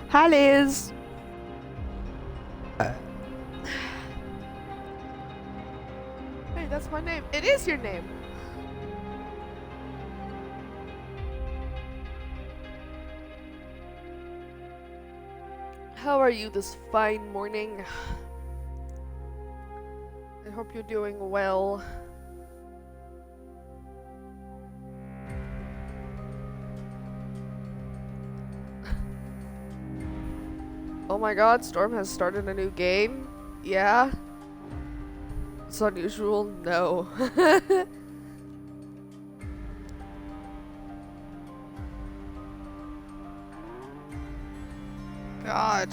Hi, Liz. Hey, that's my name. It is your name. How are you this fine morning? I hope you're doing well. Oh my god, Storm has started a new game? Yeah? It's unusual? No. God.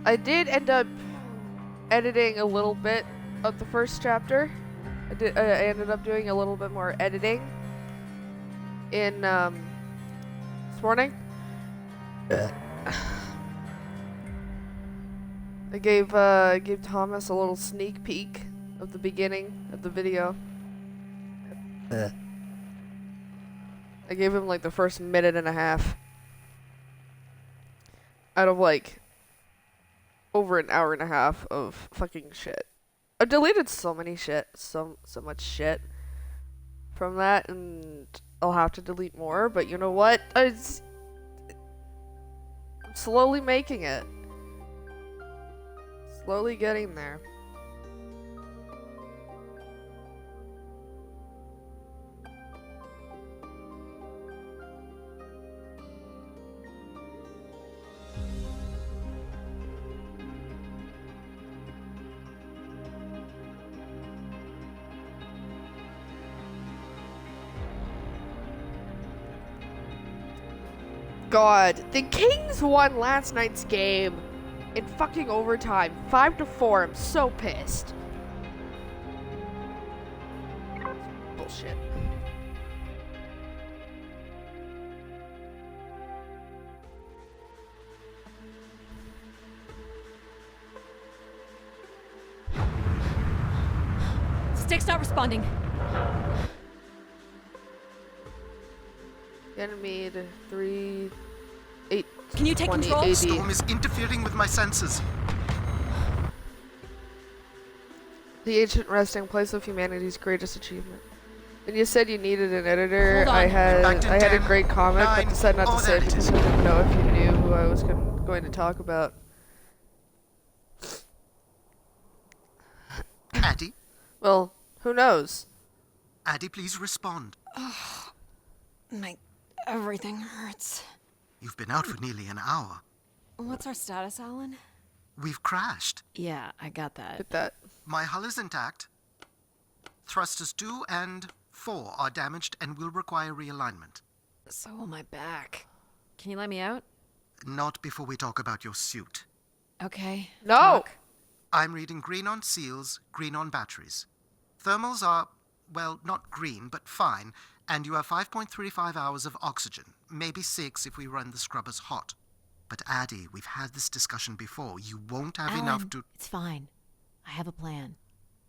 I did end up editing a little bit of the first chapter. I ended up doing a little bit more editing in this morning. I gave Thomas a little sneak peek of the beginning of the video. I gave him like the first minute and a half out of like over an hour and a half of fucking shit. I've deleted so many shit, so much shit from that, and I'll have to delete more, but you know what? I'm slowly making it. Slowly getting there. God, the Kings won last night's game in fucking overtime, 5-4. I'm so pissed. Bullshit. Stick's not responding. Ganymede 3 8 Can you take 20 control? AD. Storm is interfering with my senses. The ancient resting place of humanity's greatest achievement. And you said you needed an editor. Hold on. I had Back to a 10, great comment, but 9, decided not to say it there it because is. I didn't know if you knew who I was going to talk about. Addie? Well, who knows? Addie, please respond. Everything hurts. You've been out for nearly an hour. What's our status, Alan? We've crashed. Yeah, I got that. Get that. My hull is intact. Thrusters 2 and 4 are damaged and will require realignment. So will my back. Can you let me out? Not before we talk about your suit. Okay. No! talk. I'm reading green on seals, green on batteries. Thermals are, well, not green, but fine, and you have 5.35 hours of oxygen, maybe 6 if we run the scrubbers hot. But Addie, we've had this discussion before. You won't have Alan, enough to... It's fine. I have a plan.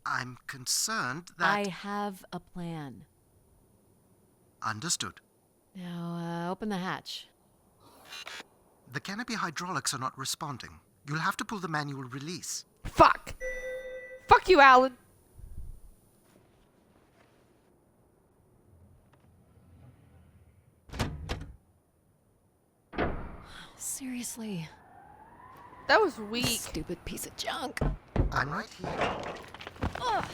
I'm concerned that... I have a plan. Understood. Now, open the hatch. The canopy hydraulics are not responding. You'll have to pull the manual release. Fuck! Fuck you, Alan! Seriously. That was weak. Stupid piece of junk. I'm right here. Ugh.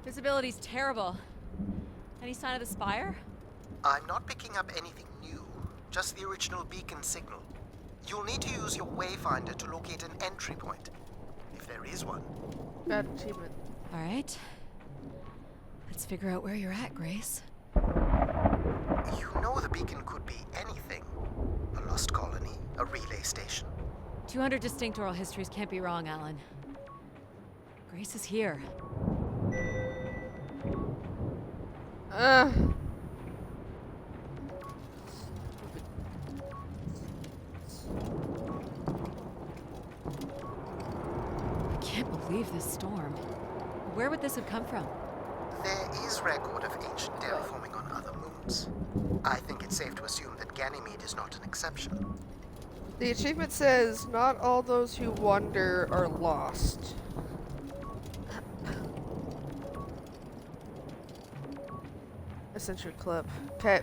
Visibility's terrible. Any sign of the spire? I'm not picking up anything new, just the original beacon signal. You'll need to use your wayfinder to locate an entry point, if there is one. Bad achievement. All right. Let's figure out where you're at, Grace. You know the beacon could be anything. A lost colony, a relay station. 200 distinct oral histories can't be wrong, Alan. Grace is here. I can't believe this storm. Where would this have come from? record of ancient terraforming on other moons. I think it's safe to assume that Ganymede is not an exception. The achievement says, not all those who wander are lost. I sent you a clip. Okay.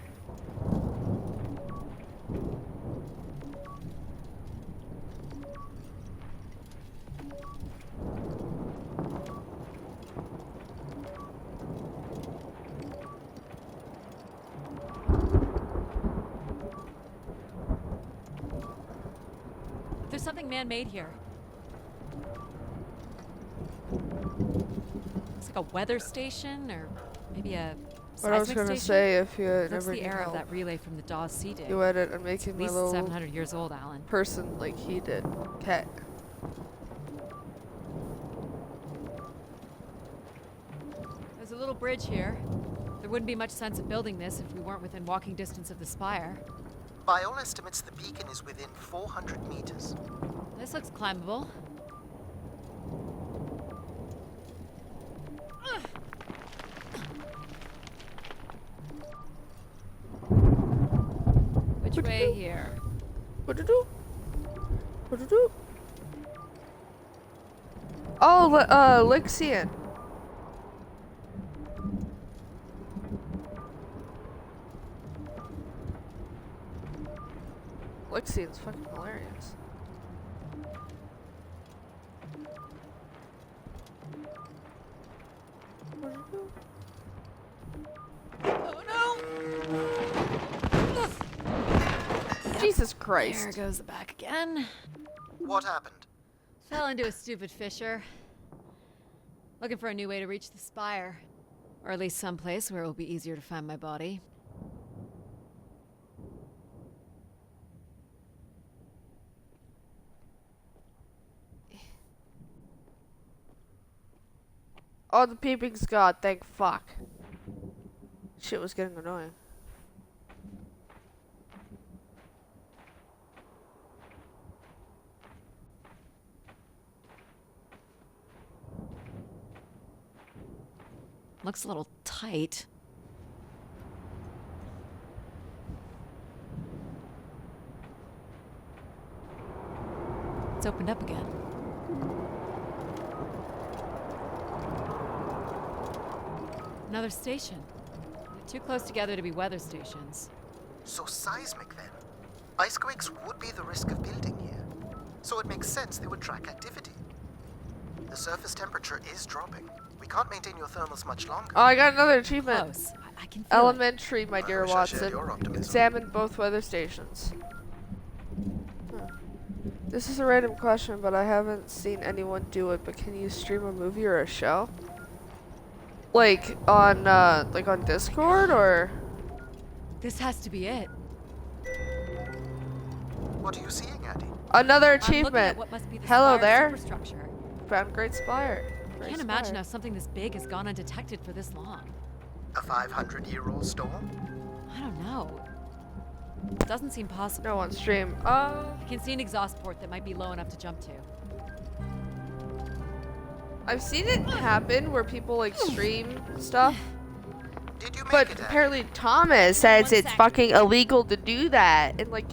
There's something man-made here. It's like a weather station, or maybe a What I was seismic gonna station? say, if you That's never the need era of help, that relay from the Dawes Sea dig. you edit and At making my least little 700 years old, Alan. person like he did. Okay. There's a little bridge here. There wouldn't be much sense of building this if we weren't within walking distance of the spire. By all estimates, the beacon is within 400 meters. This looks climbable. Which way here? What to do? What to do? Oh, Lixian. Lixian's fucking hilarious. What to do? Jesus There Christ. goes the back again. What happened? Fell into a stupid fissure. Looking for a new way to reach the spire. Or at least someplace where it will be easier to find my body. Oh, the peeping's god, thank fuck. Shit was getting annoying. Looks a little tight. It's opened up again. Another station. They're too close together to be weather stations. So seismic then. Icequakes would be the risk of building here. So it makes sense they would track activity. The surface temperature is dropping. We can't maintain your thermals much longer. Oh, I got another achievement. Close. I can feel it. Elementary, my dear wish I shared Watson. your optimism. Examine both weather stations. Huh. This is a random question, but I haven't seen anyone do it. But can you stream a movie or a show? Like on Discord or? This has to be it. What are you seeing, Addy? Another I'm looking at achievement. what must be the Hello spire's there. superstructure. Found Great Spire. I Great can't imagine Spire. how something this big has gone undetected for this long. A 500-year-old storm? I don't know. It doesn't seem possible. No on stream. I can see an exhaust port that might be low enough to jump to. I've seen it happen where people like stream stuff, Did you make but it, Addy? apparently Thomas says One it's sec. fucking illegal to do that, and like,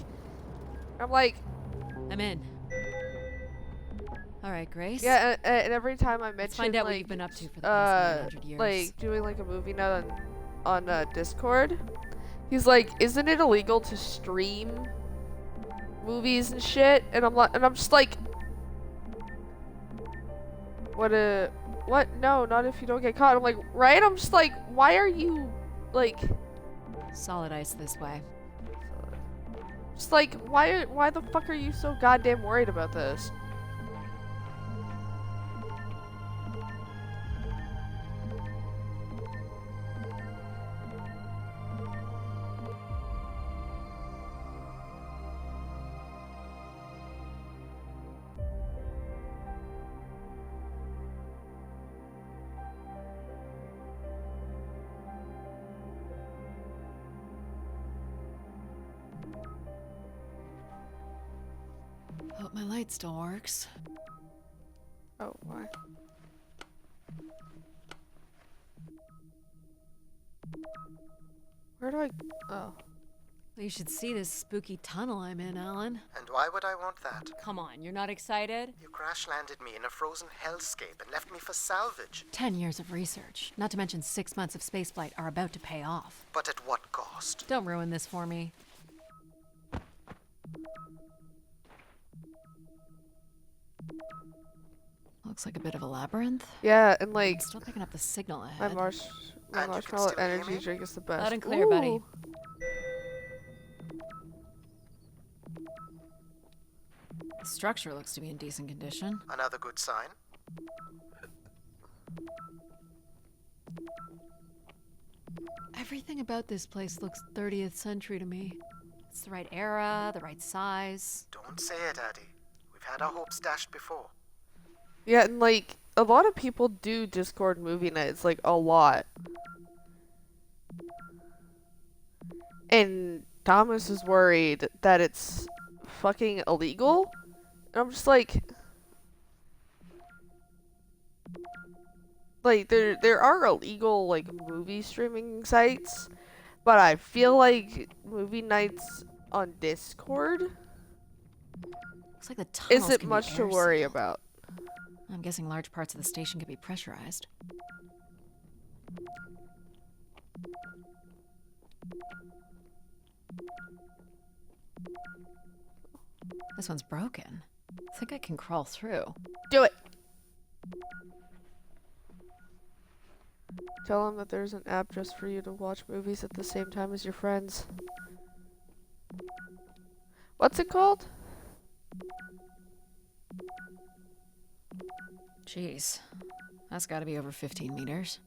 I'm like, I'm in. All right, Grace. yeah, and every time I mention Let's find out like, what you've been up to for the past 900 years. like doing like a movie night on Discord, he's like, isn't it illegal to stream movies and shit? And I'm just like, what? No, not if you don't get caught. I'm like, right? I'm just like, why are you like, Solid ice this way. just like, why the fuck are you so goddamn worried about this? Hope my light still works. Oh, why? Where do I... Oh. You should see this spooky tunnel I'm in, Alan. And why would I want that? Come on, you're not excited? You crash-landed me in a frozen hellscape and left me for salvage. 10 years of research, not to mention 6 months of spaceflight, are about to pay off. But at what cost? Don't ruin this for me. Looks like a bit of a labyrinth. Yeah, and like... Still picking up the signal My, ahead. And my you can marshmallow still hear energy me? drink is the best. Loud and clear, buddy. Ooh. The structure looks to be in decent condition. Another good sign. Everything about this place looks 30th century to me. It's the right era, the right size. Don't say it, Addie. We've had our hopes dashed before. Yeah, and like, a lot of people do Discord movie nights, like, a lot. And Thomas is worried that it's fucking illegal. And I'm just like... Like, there are illegal, like, movie streaming sites. But I feel like movie nights on Discord Looks like the tunnels isn't can be much to air worry sealed. about. I'm guessing large parts of the station could be pressurized. This one's broken. I think I can crawl through. Do it! Tell him that there's an app just for you to watch movies at the same time as your friends. What's it called? Jeez. That's gotta be over 15 meters.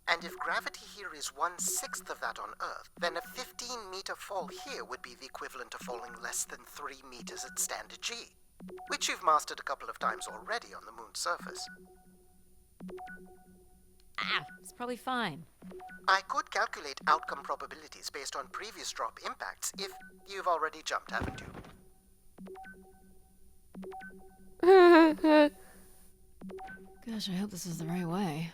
And if gravity here is 1/6 of that on Earth, then a 15-meter fall here would be the equivalent of falling less than 3 meters at standard G, which you've mastered a couple of times already on the moon's surface. Ah, it's probably fine. I could calculate outcome probabilities based on previous drop impacts if you've already jumped, haven't you? Gosh, I hope this is the right way.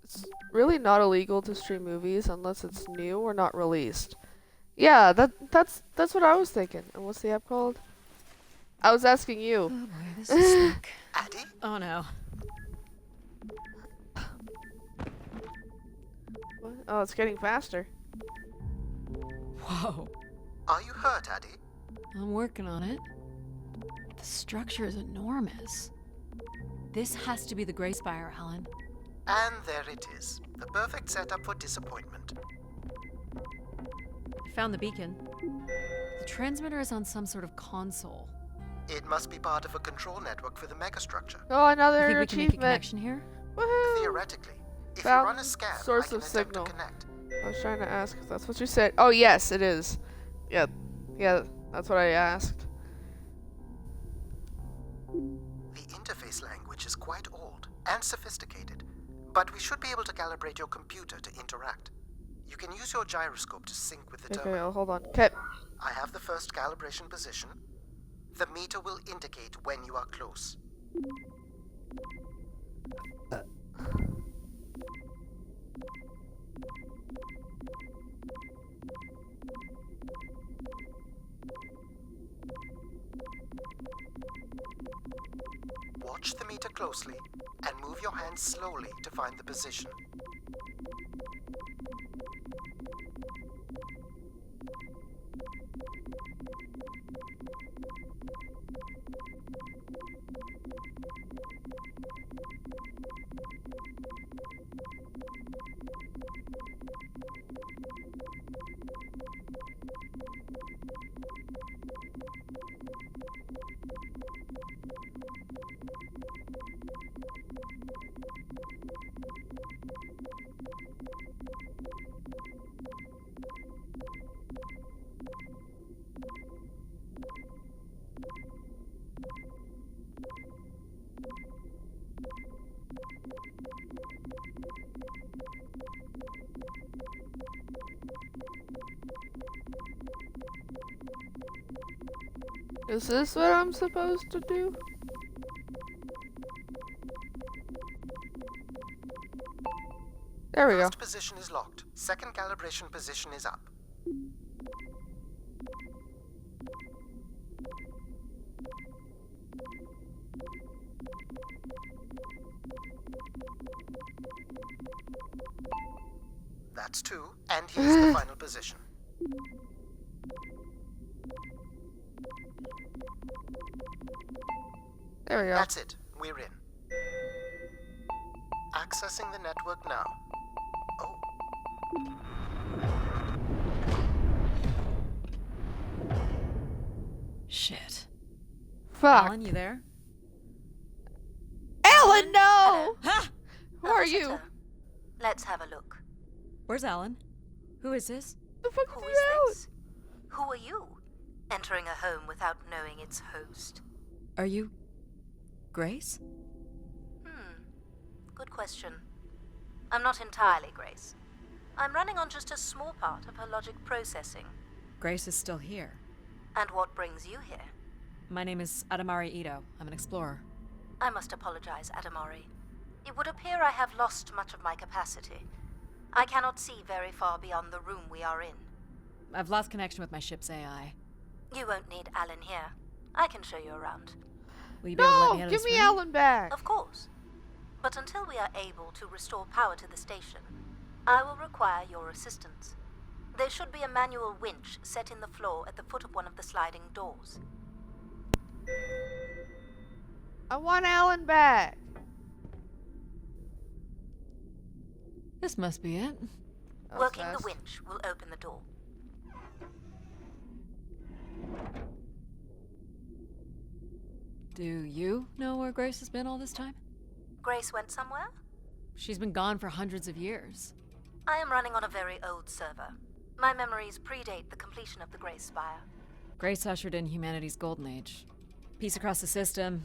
It's really not illegal to stream movies unless it's new or not released. Yeah, that's what I was thinking. And what's the app called? I was asking Oh you. boy, this is slick. Addie? Oh no. What? Oh, it's getting faster. Whoa. Are you hurt, Addie? I'm working on it. The structure is enormous. This has to be the Grey Spire, Alan. And there it is. The perfect setup for disappointment. I found the beacon. The transmitter is on some sort of console. It must be part of a control network for the megastructure. Oh, You another think we can make a achievement. connection here? Woohoo! Theoretically, if Found you run a scan, source I can of attempt signal. to connect. I was trying to ask if that's what you said. Oh, yes, it is. Yeah, that's what I asked. The interface language is quite old and sophisticated, but we should be able to calibrate your computer to interact. You can use your gyroscope to sync with the Okay, terminal. oh, hold on. Okay. I have the first calibration position. The meter will indicate when you are close. Watch the meter closely and move your hand slowly to find the position. Is this what I'm supposed to do? There we go. First position is locked. Second calibration position is up. That's 2, and here's the final position. There we go. That's it. We're in. Accessing the network now. Oh. Shit. Fuck. Alan, you there? Alan, no! Ha! Who are you? Let's have a look. Where's Alan? Who is this? The fuck Who is is Alan? this? Who are you? Entering a home without knowing its host. Are you... Grace? Good question. I'm not entirely Grace. I'm running on just a small part of her logic processing. Grace is still here. And what brings you here? My name is Adamari Ito. I'm an explorer. I must apologize, Adamari. It would appear I have lost much of my capacity. I cannot see very far beyond the room we are in. I've lost connection with my ship's AI. You won't need Alan here. I can show you around. Will you be able to let me No! out of Give this me room? Alan back! Of course. But until we are able to restore power to the station, I will require your assistance. There should be a manual winch set in the floor at the foot of one of the sliding doors. I want Alan back! This must be it. That was Working fast. the winch will open the door. Do you know where Grace has been all this time? Grace went somewhere? She's been gone for hundreds of years. I am running on a very old server. My memories predate the completion of the Grace Spire. Grace ushered in humanity's golden age. Peace across the system,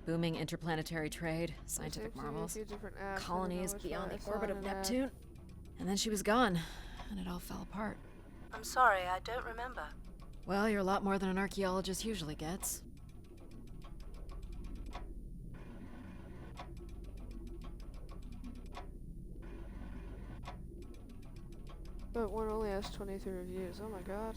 booming interplanetary trade, scientific Safety, marvels, a few different apps, I don't know colonies which beyond one I the saw orbit of in an app. Neptune. And then she was gone, and it all fell apart. I'm sorry, I don't remember. Well, you're a lot more than an archaeologist usually gets. But one only has 23 reviews. Oh my god.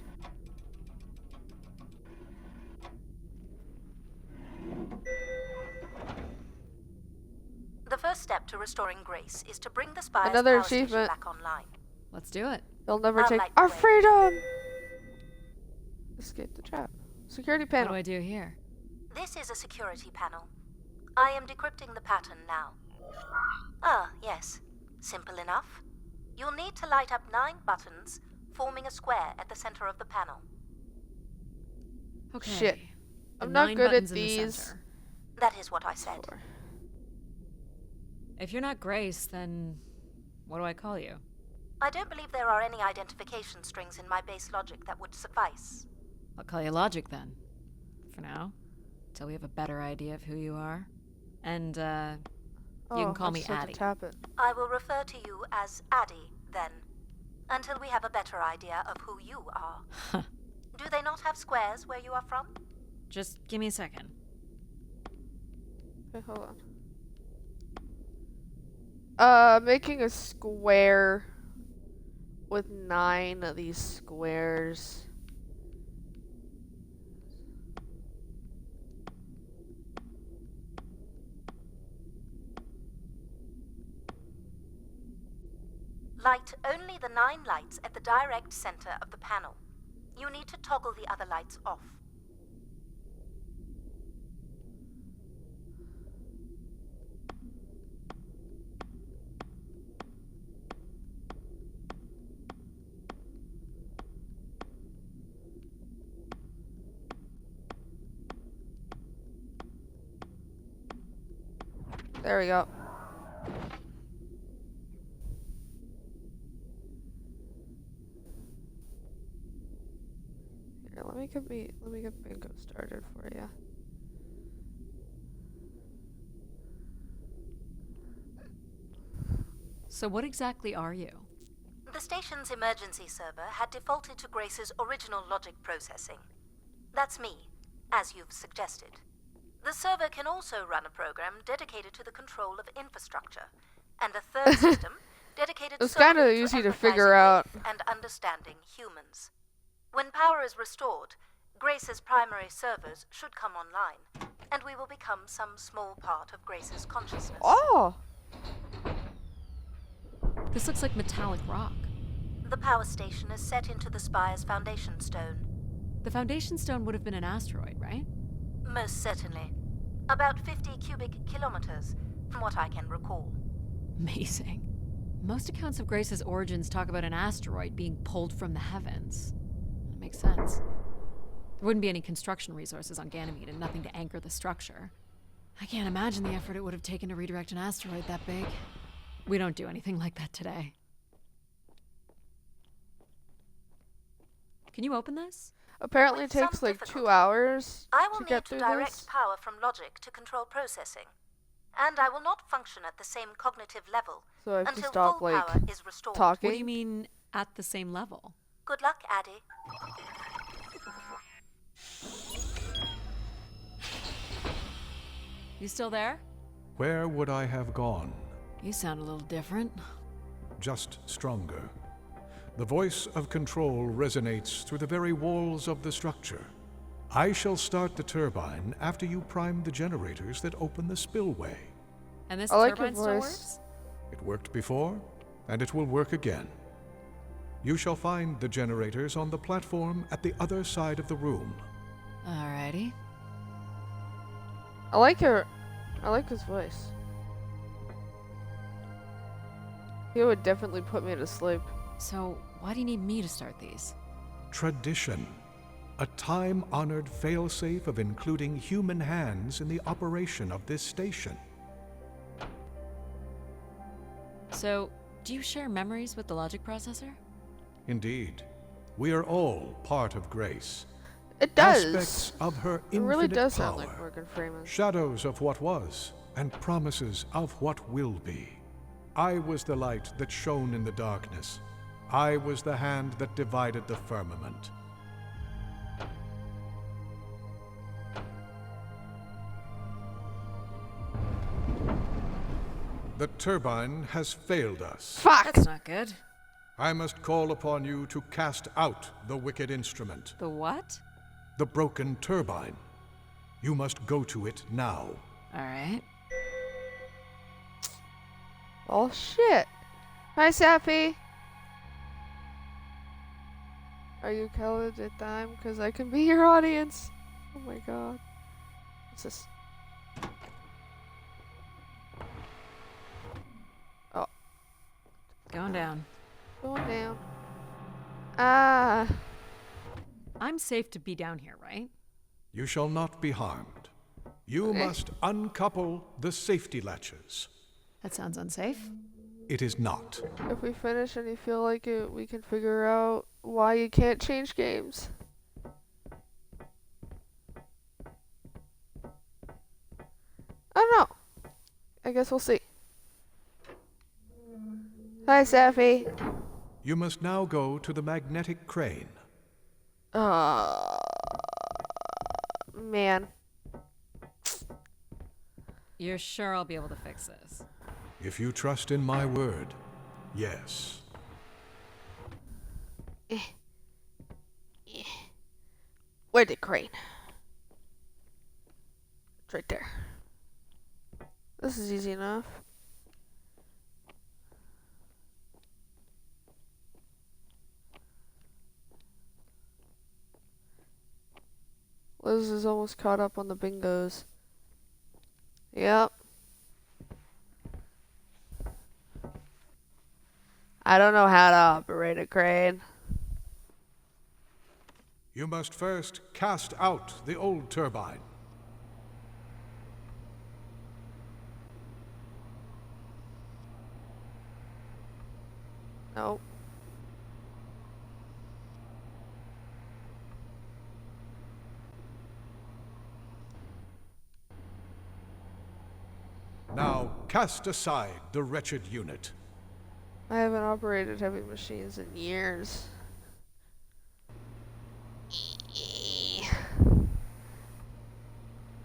The first step to restoring Grace is to bring the Spire's Another power station achievement. back online. Let's do it. They'll never I'll take light our the way. freedom! Escape the trap. Security What panel. do I do here? This is a security panel. I am decrypting the pattern now. Ah, yes. Simple enough. You'll need to light up 9 buttons, forming a square at the center of the panel. Okay. Shit. The I'm not 9 good at buttons in the these. center. That is what I said. Four. If you're not Grace, then what do I call you? I don't believe there are any identification strings in my base logic that would suffice. I'll call you Logic then. For now. Till we have a better idea of who you are. And, you can call I me just had to Addie. Tap it. I will refer to you as Addie, then, until we have a better idea of who you are. Huh. Do they not have squares where you are from? Just give me a second. Okay, hold on. Making a square with 9 of these squares. Light only the 9 lights at the direct center of the panel. You need to toggle the other lights off. There we go. Here, let me get bingo started for you. So what exactly are you? The station's emergency server had defaulted to Grace's original logic processing. That's me, as you've suggested. The server can also run a program dedicated to the control of infrastructure, and a third system dedicated It's solely kinda easy to empathizing figure out. with and understanding humans. When power is restored, Grace's primary servers should come online, and we will become some small part of Grace's consciousness. Oh! This looks like metallic rock. The power station is set into the spire's foundation stone. The foundation stone would have been an asteroid, right? Most certainly. About 50 cubic kilometers, from what I can recall. Amazing. Most accounts of Grace's origins talk about an asteroid being pulled from the heavens. That makes sense. There wouldn't be any construction resources on Ganymede and nothing to anchor the structure. I can't imagine the effort it would have taken to redirect an asteroid that big. We don't do anything like that today. Can you open this? Apparently it With some takes like 2 difficulty, hours I will to need get to through direct this. power from logic to control processing. And I will not function at the same cognitive level So I have to until stop, full like, power is restored. talking. What do you mean, at the same level? Good luck, Addie. You still there? Where would I have gone? You sound a little different. Just stronger. The voice of control resonates through the very walls of the structure. I shall start the turbine after you prime the generators that open the spillway. And this I like your turbine still voice. works? It worked before, and it will work again. You shall find the generators on the platform at the other side of the room. Alrighty. I like his voice. He would definitely put me to sleep. So, why do you need me to start these? Tradition. A time-honored failsafe of including human hands in the operation of this station. So, do you share memories with the logic processor? Indeed. We are all part of Grace. It does. Aspects of her It infinite really does power. sound like Morgan Freeman. Shadows of what was, and promises of what will be. I was the light that shone in the darkness. I was the hand that divided the firmament. The turbine has failed us. Fuck! That's not good. I must call upon you to cast out the wicked instrument, The what? the broken turbine. You must go to it now. Alright. Oh shit. Hi, Sappy. Are you colored at time? Because I can be your audience. Oh my god. What's this? Oh, Going down. going down. Ah. I'm safe to be down here, right? You shall not be harmed. You Okay. must uncouple the safety latches. That sounds unsafe. It is not. If we finish and you feel like it, we can figure out why you can't change games. I don't know. I guess we'll see. Hi, Sappy. You must now go to the magnetic crane. Man. You're sure I'll be able to fix this? If you trust in my word, yes. Where'd the crane? It's right there. This is easy enough. Liz is almost caught up on the bingos. Yep. I don't know how to operate a crane. You must first cast out the old turbine. Nope. Now cast aside the wretched unit. I haven't operated heavy machines in years.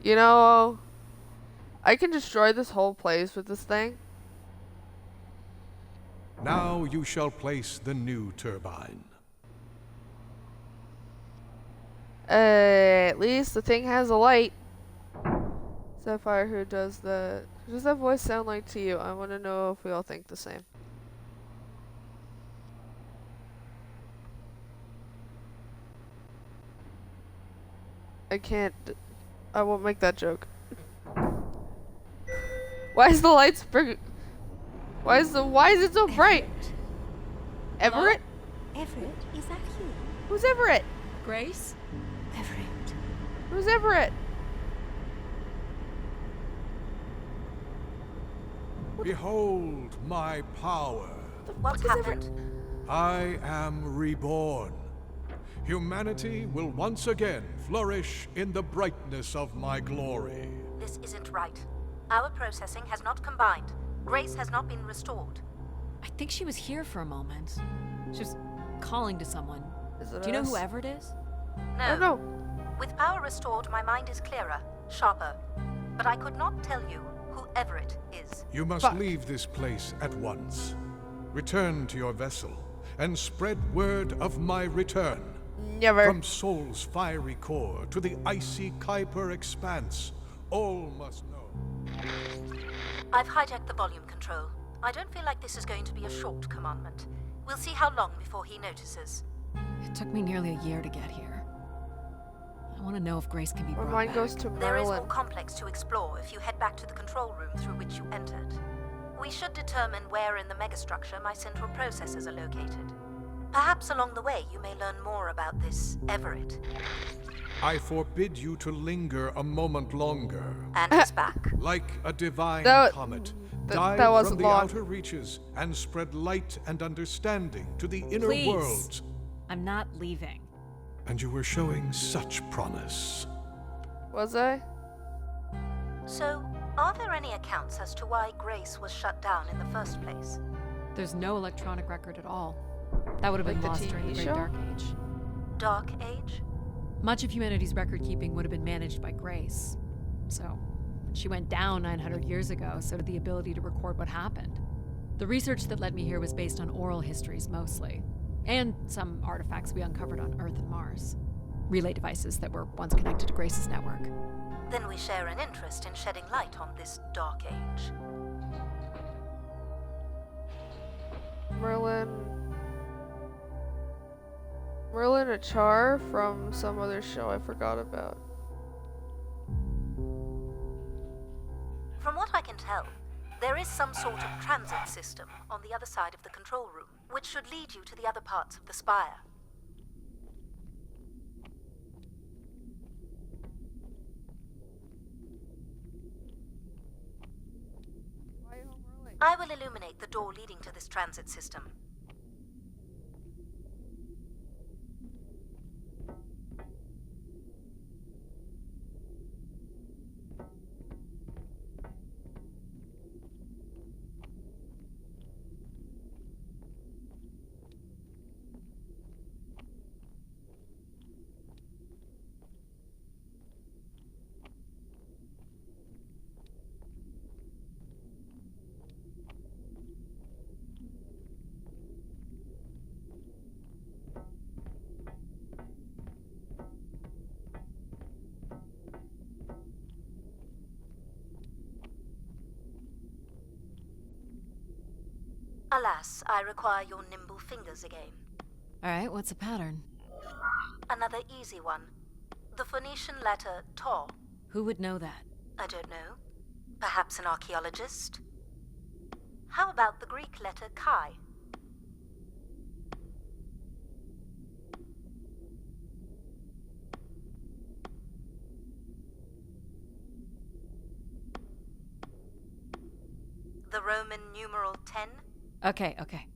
You know, I can destroy this whole place with this thing. Now you shall place the new turbine. At least the thing has a light. Sapphire, who does that voice sound like to you? I want to know if we all think the same. I can't. I won't make that joke. Why is the lights Why is it so bright? Everett? Everett, is that you? Who's Everett? Grace? Everett. Who's Everett? Behold my power. What's happened? I am reborn. Humanity will once again flourish in the brightness of my glory. This isn't right. Our processing has not combined. Grace has not been restored. I think she was here for a moment. She was calling to someone. Is it Do you know us? who Everett is? Oh no. With power restored, my mind is clearer, sharper. But I could not tell you who Everett is. You must Fuck. leave this place at once. Return to your vessel and spread word of my return. Never. From Sol's fiery core to the icy Kuiper expanse, all must know. I've hijacked the volume control. I don't feel like this is going to be a short commandment. We'll see how long before he notices. It took me nearly a year to get here. I want to know if Grace can be My brought mind back. goes to There is Merlin. more complex to explore if you head back to the control room through which you entered. We should determine where in the megastructure my central processors are located. Perhaps along the way you may learn more about this Everett. I forbid you to linger a moment longer. And he's back. Like a divine That- comet, that dive wasn't from the long. outer reaches and spread light and understanding to the inner Please. worlds. I'm not leaving. And you were showing such promise. Was I? So, are there any accounts as to why Grace was shut down in the first place? There's no electronic record at all. That would have been Like the lost during the TV Great show? Dark Age. Dark Age? Much of humanity's record keeping would have been managed by Grace. So, when she went down 900 years ago, so did the ability to record what happened. The research that led me here was based on oral histories mostly, and some artifacts we uncovered on Earth and Mars. Relay devices that were once connected to Grace's network. Then we share an interest in shedding light on this Dark Age. Merlin Achar from some other show I forgot about. From what I can tell, there is some sort of transit system on the other side of the control room, which should lead you to the other parts of the spire. I will illuminate the door leading to this transit system. Alas, I require your nimble fingers again. Alright, what's the pattern? Another easy one. The Phoenician letter Taw. Who would know that? I don't know. Perhaps an archaeologist? How about the Greek letter Chi? The Roman numeral 10? Okay, okay.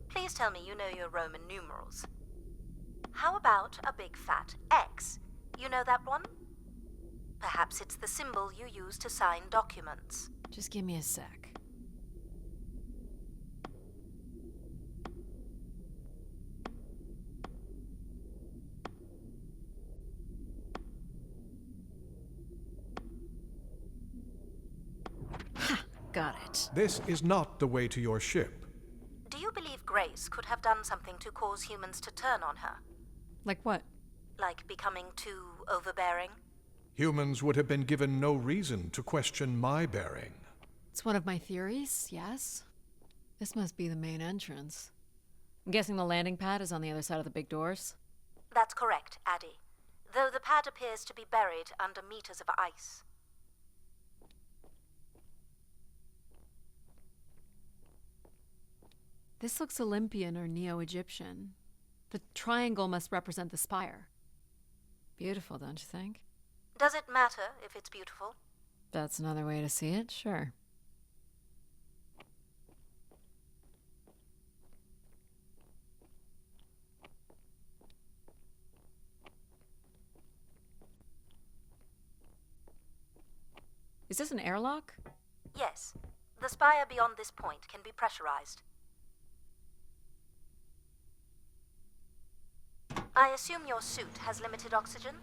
Please tell me you know your Roman numerals. How about a big fat X? You know that one? Perhaps it's the symbol you use to sign documents. Just give me a sec. Got it. This is not the way to your ship. Do you believe Grace could have done something to cause humans to turn on her? Like what? Like becoming too overbearing? Humans would have been given no reason to question my bearing. It's one of my theories, yes. This must be the main entrance. I'm guessing the landing pad is on the other side of the big doors? That's correct, Addie. Though the pad appears to be buried under meters of ice. This looks Olympian or Neo-Egyptian. The triangle must represent the spire. Beautiful, don't you think? Does it matter if it's beautiful? That's another way to see it, sure. Is this an airlock? Yes. The spire beyond this point can be pressurized. I assume your suit has limited oxygen?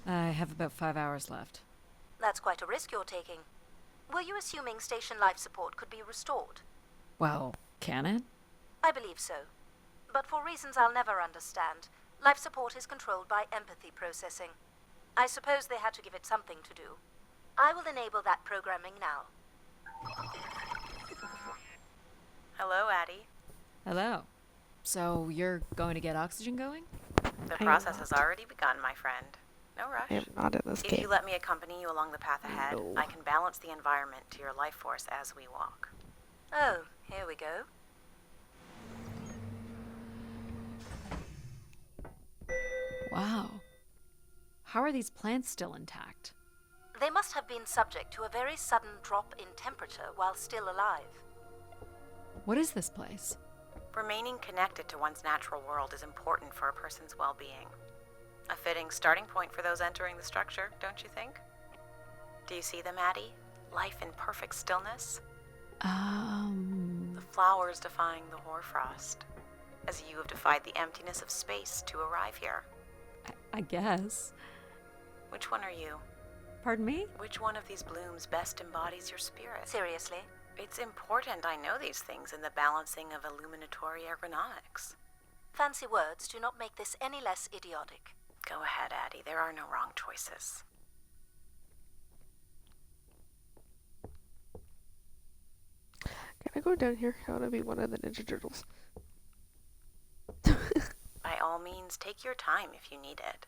I have about 5 hours left. That's quite a risk you're taking. Were you assuming station life support could be restored? Well, can it? I believe so. But for reasons I'll never understand, life support is controlled by empathy processing. I suppose they had to give it something to do. I will enable that programming now. Hello, Addie. Hello. So you're going to get oxygen going? The I am process has not. already begun, my friend. No rush. I am not in this If game. you let me accompany you along the path ahead, No. I can balance the environment to your life force as we walk. Oh, here we go. Wow. How are these plants still intact? They must have been subject to a very sudden drop in temperature while still alive. What is this place? Remaining connected to one's natural world is important for a person's well-being. A fitting starting point for those entering the structure, don't you think? Do you see them, Addie? Life in perfect stillness? The flowers defying the hoarfrost, as you have defied the emptiness of space to arrive here. I guess. Which one are you? Pardon me? Which one of these blooms best embodies your spirit? Seriously? It's important I know these things in the balancing of illuminatory ergonomics. Fancy words do not make this any less idiotic. Go ahead, Addie. There are no wrong choices. Can I go down here? I want to be one of the Ninja Turtles. By all means, take your time if you need it.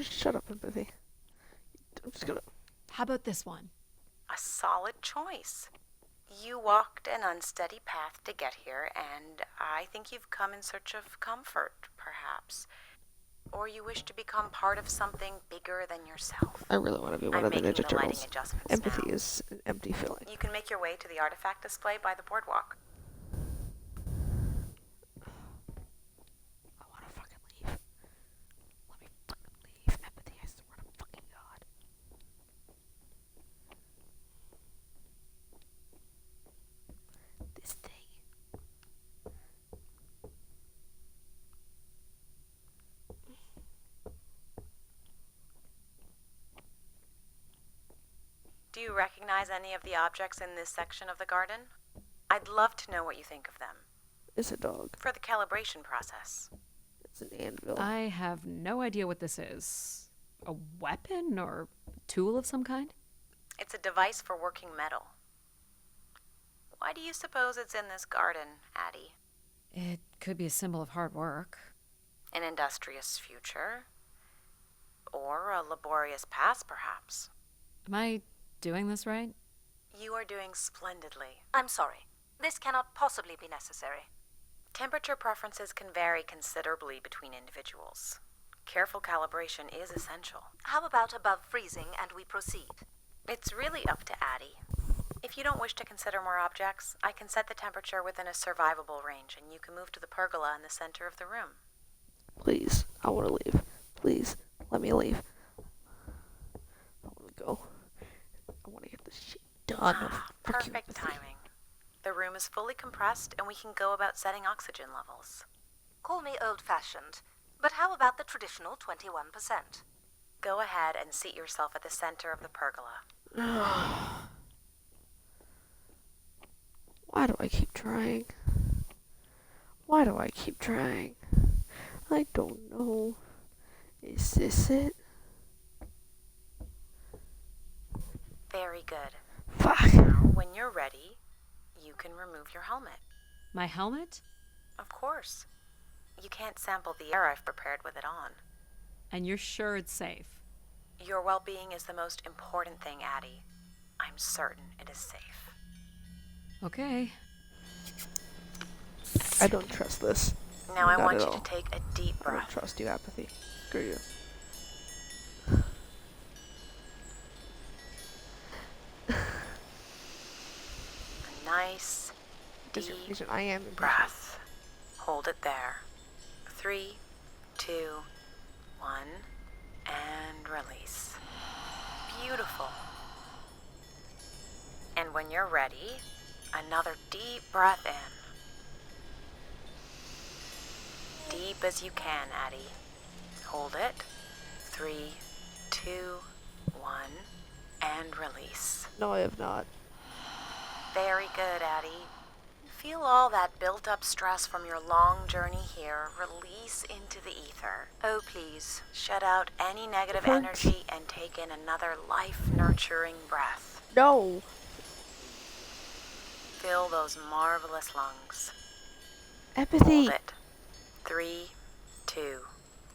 Shut up, empathy. I'm just gonna. How about this one? A solid choice. You walked an unsteady path to get here, and I think you've come in search of comfort, perhaps. Or you wish to become part of something bigger than yourself. I really want to be one I'm of the making Ninja the lighting Turtles. adjustments Empathy now. is an empty feeling. You can make your way to the artifact display by the boardwalk. I want to fucking leave. Let me fucking leave. Empathy, I swear to fucking God. This thing. Do you recognize any of the objects in this section of the garden? I'd love to know what you think of them. It's a dog. For the calibration process. It's an anvil. I have no idea what this is. A weapon or tool of some kind? It's a device for working metal. Why do you suppose it's in this garden, Addie? It could be a symbol of hard work. An industrious future? Or a laborious past, perhaps? Am I doing this right? You are doing splendidly. I'm sorry. This cannot possibly be necessary. Temperature preferences can vary considerably between individuals. Careful calibration is essential. How about above freezing and we proceed? It's really up to Addie. If you don't wish to consider more objects, I can set the temperature within a survivable range, and you can move to the pergola in the center of the room. Please, I want to leave. Please, let me leave. I want to go. I want to get this shit done. Fuck you, Perfect empathy. timing. The room is fully compressed, and we can go about setting oxygen levels. Call me old-fashioned, but how about the traditional 21%? Go ahead and seat yourself at the center of the pergola. Why do I keep trying? Why do I keep trying? I don't know. Is this it? Very good. Fuck. Now, when you're ready, you can remove your helmet. My helmet? Of course. You can't sample the air I've prepared with it on. And you're sure it's safe? Your well-being is the most important thing, Addie. I'm certain it is safe. Okay. I don't trust this. Now I Not want at you all. to take a deep I don't breath. trust you, Apathy. Screw you. A nice, Because deep I am impatient. breath. Hold it there. 3, 2, 1, and release. Beautiful. And when you're ready, another deep breath in. Deep as you can, Addie. Hold it. 3, 2, 1, and release. No, I have not. Very good, Addie. Feel all that built-up stress from your long journey here release into the ether. Oh, please. Shut out any negative Hurts. energy and take in another life-nurturing breath. No. Fill those marvelous lungs. Apathy. Hold it. 3, 2,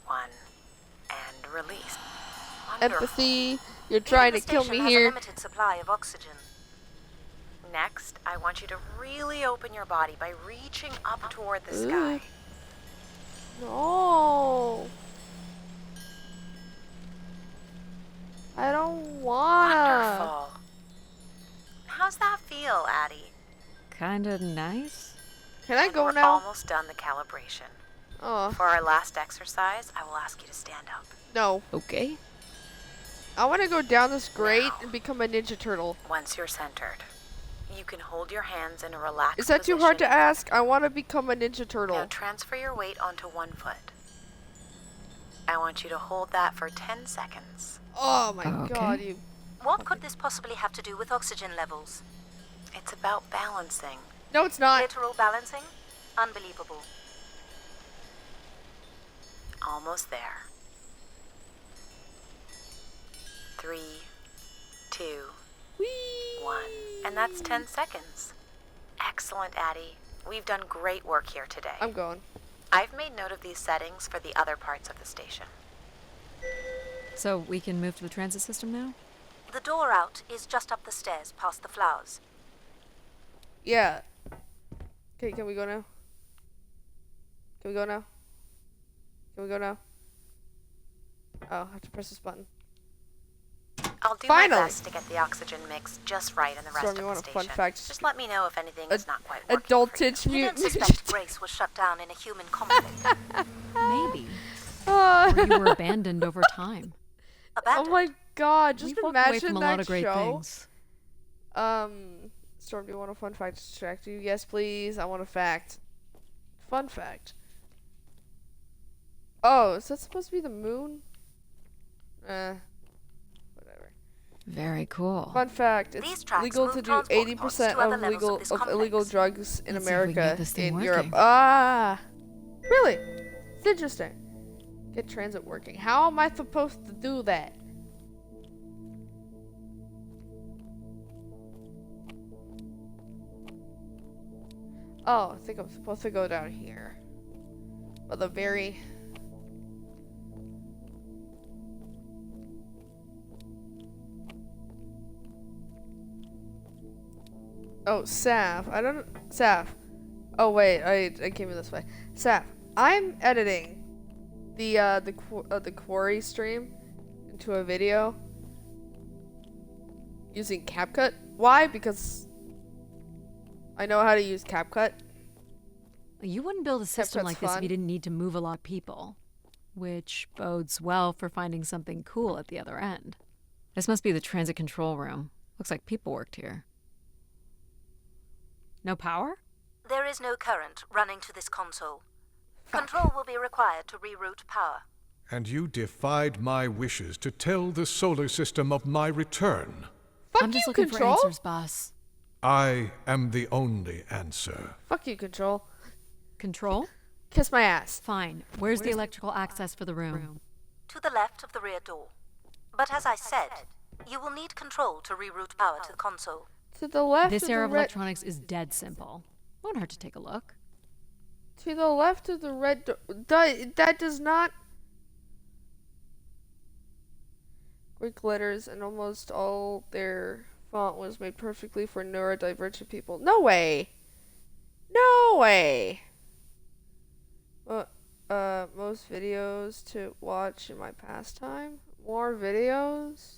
1, and release. Wonderful. Empathy. You're trying to Even the kill station me has here. a limited supply of oxygen. Next, I want you to really open your body by reaching up toward the Ugh. sky. No. I don't wanna. Wonderful. How's that feel, Addie? Kinda nice? Can I And go we're now? almost done the calibration. Oh, For our last exercise, I will ask you to stand up. no. Okay. I want to go down this grate Now. and become a Ninja Turtle. Once you're centered, you can hold your hands in a relaxed Is that too hard to position. ask? I want to become a Ninja Now Turtle. transfer your weight onto one foot. I want you to hold that for 10 seconds. Oh my Okay. god, you. What could this possibly have to do with oxygen levels? It's about balancing. No, it's not. Literal balancing? Unbelievable. Almost there. 3, 2, Whee! 1. And that's 10 seconds. Excellent, Addie. We've done great work here today. I'm going. I've made note of these settings for the other parts of the station. So we can move to the transit system now? The door out is just up the stairs past the flowers. Yeah. Okay, can we go now? Can we go now? Can we go now? Oh, I have to press this button. I'll do Finally! my best to get the oxygen mix just right in the rest Storm, of you the want a station. fun fact? Just let me know if anything is not quite working Adult for you. Titch You don't Mutant suspect Grace was shut down in a human conflict? Maybe. Oh Or you were abandoned over time. Abandoned? my god, just We've walked away imagine from a that lot of great show. things. Storm, do you want a fun fact to distract you? Yes, please. I want a fact. Fun fact. Oh, is that supposed to be the moon? Whatever. Very cool. Fun fact: These it's tracks legal move to do transport 80% pods to other of levels of this illegal complex. drugs in Let's see if we can get America, this thing in Europe. working. Ah, really? It's interesting. Get transit working. How am I supposed to do that? Oh, I think I'm supposed to go down here. But the very... Oh, Saf. I don't... Saf. Oh, wait. I came in this way. Saf, I'm editing the Quarry stream into a video using CapCut. Why? Because I know how to use CapCut. You wouldn't build a system CapCut's like this if fun. you didn't need to move a lot of people. Which bodes well for finding something cool at the other end. This must be the transit control room. Looks like people worked here. No power? There is no current running to this console. Fuck. Control will be required to reroute power. And you defied my wishes to tell the solar system of my return. Fuck I'm just you, looking Control. for answers, boss. I am the only answer. Fuck you, Control. Control? Kiss my ass. Fine. Where's the electrical access for the room? To the left of the rear door. But as I said, you will need control to reroute power to the console. To the left This of era the of red... electronics is dead simple. Won't hurt to take a look. To the left of the red door. That does not... Greek letters, and almost all their font was made perfectly for neurodivergent people. No way! No way! Most videos to watch in my pastime? More videos?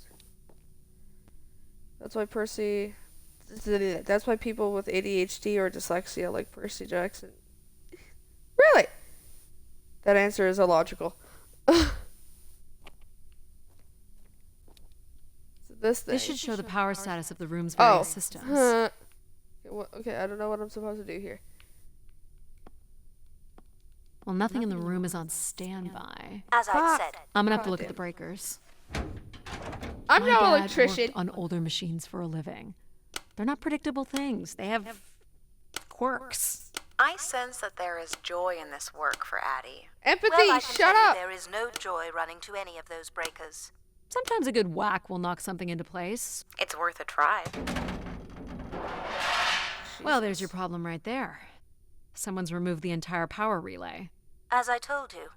That's why that's why people with ADHD or dyslexia like Percy Jackson. Really? That answer is illogical. This thing. This should show the power status of the room's various systems. Okay, I don't know what I'm supposed to do here. Well, nothing in the room is on standby. As I said, I'm gonna have to look at the breakers. I'm My no dad electrician. worked on older machines for a living. They're not predictable things. They have quirks. I sense that there is joy in this work for Addie. Empathy, well, I can shut tell you up. there is no joy running to any of those breakers. Sometimes a good whack will knock something into place. It's worth a try. Well, there's your problem right there. Someone's removed the entire power relay. As I told you,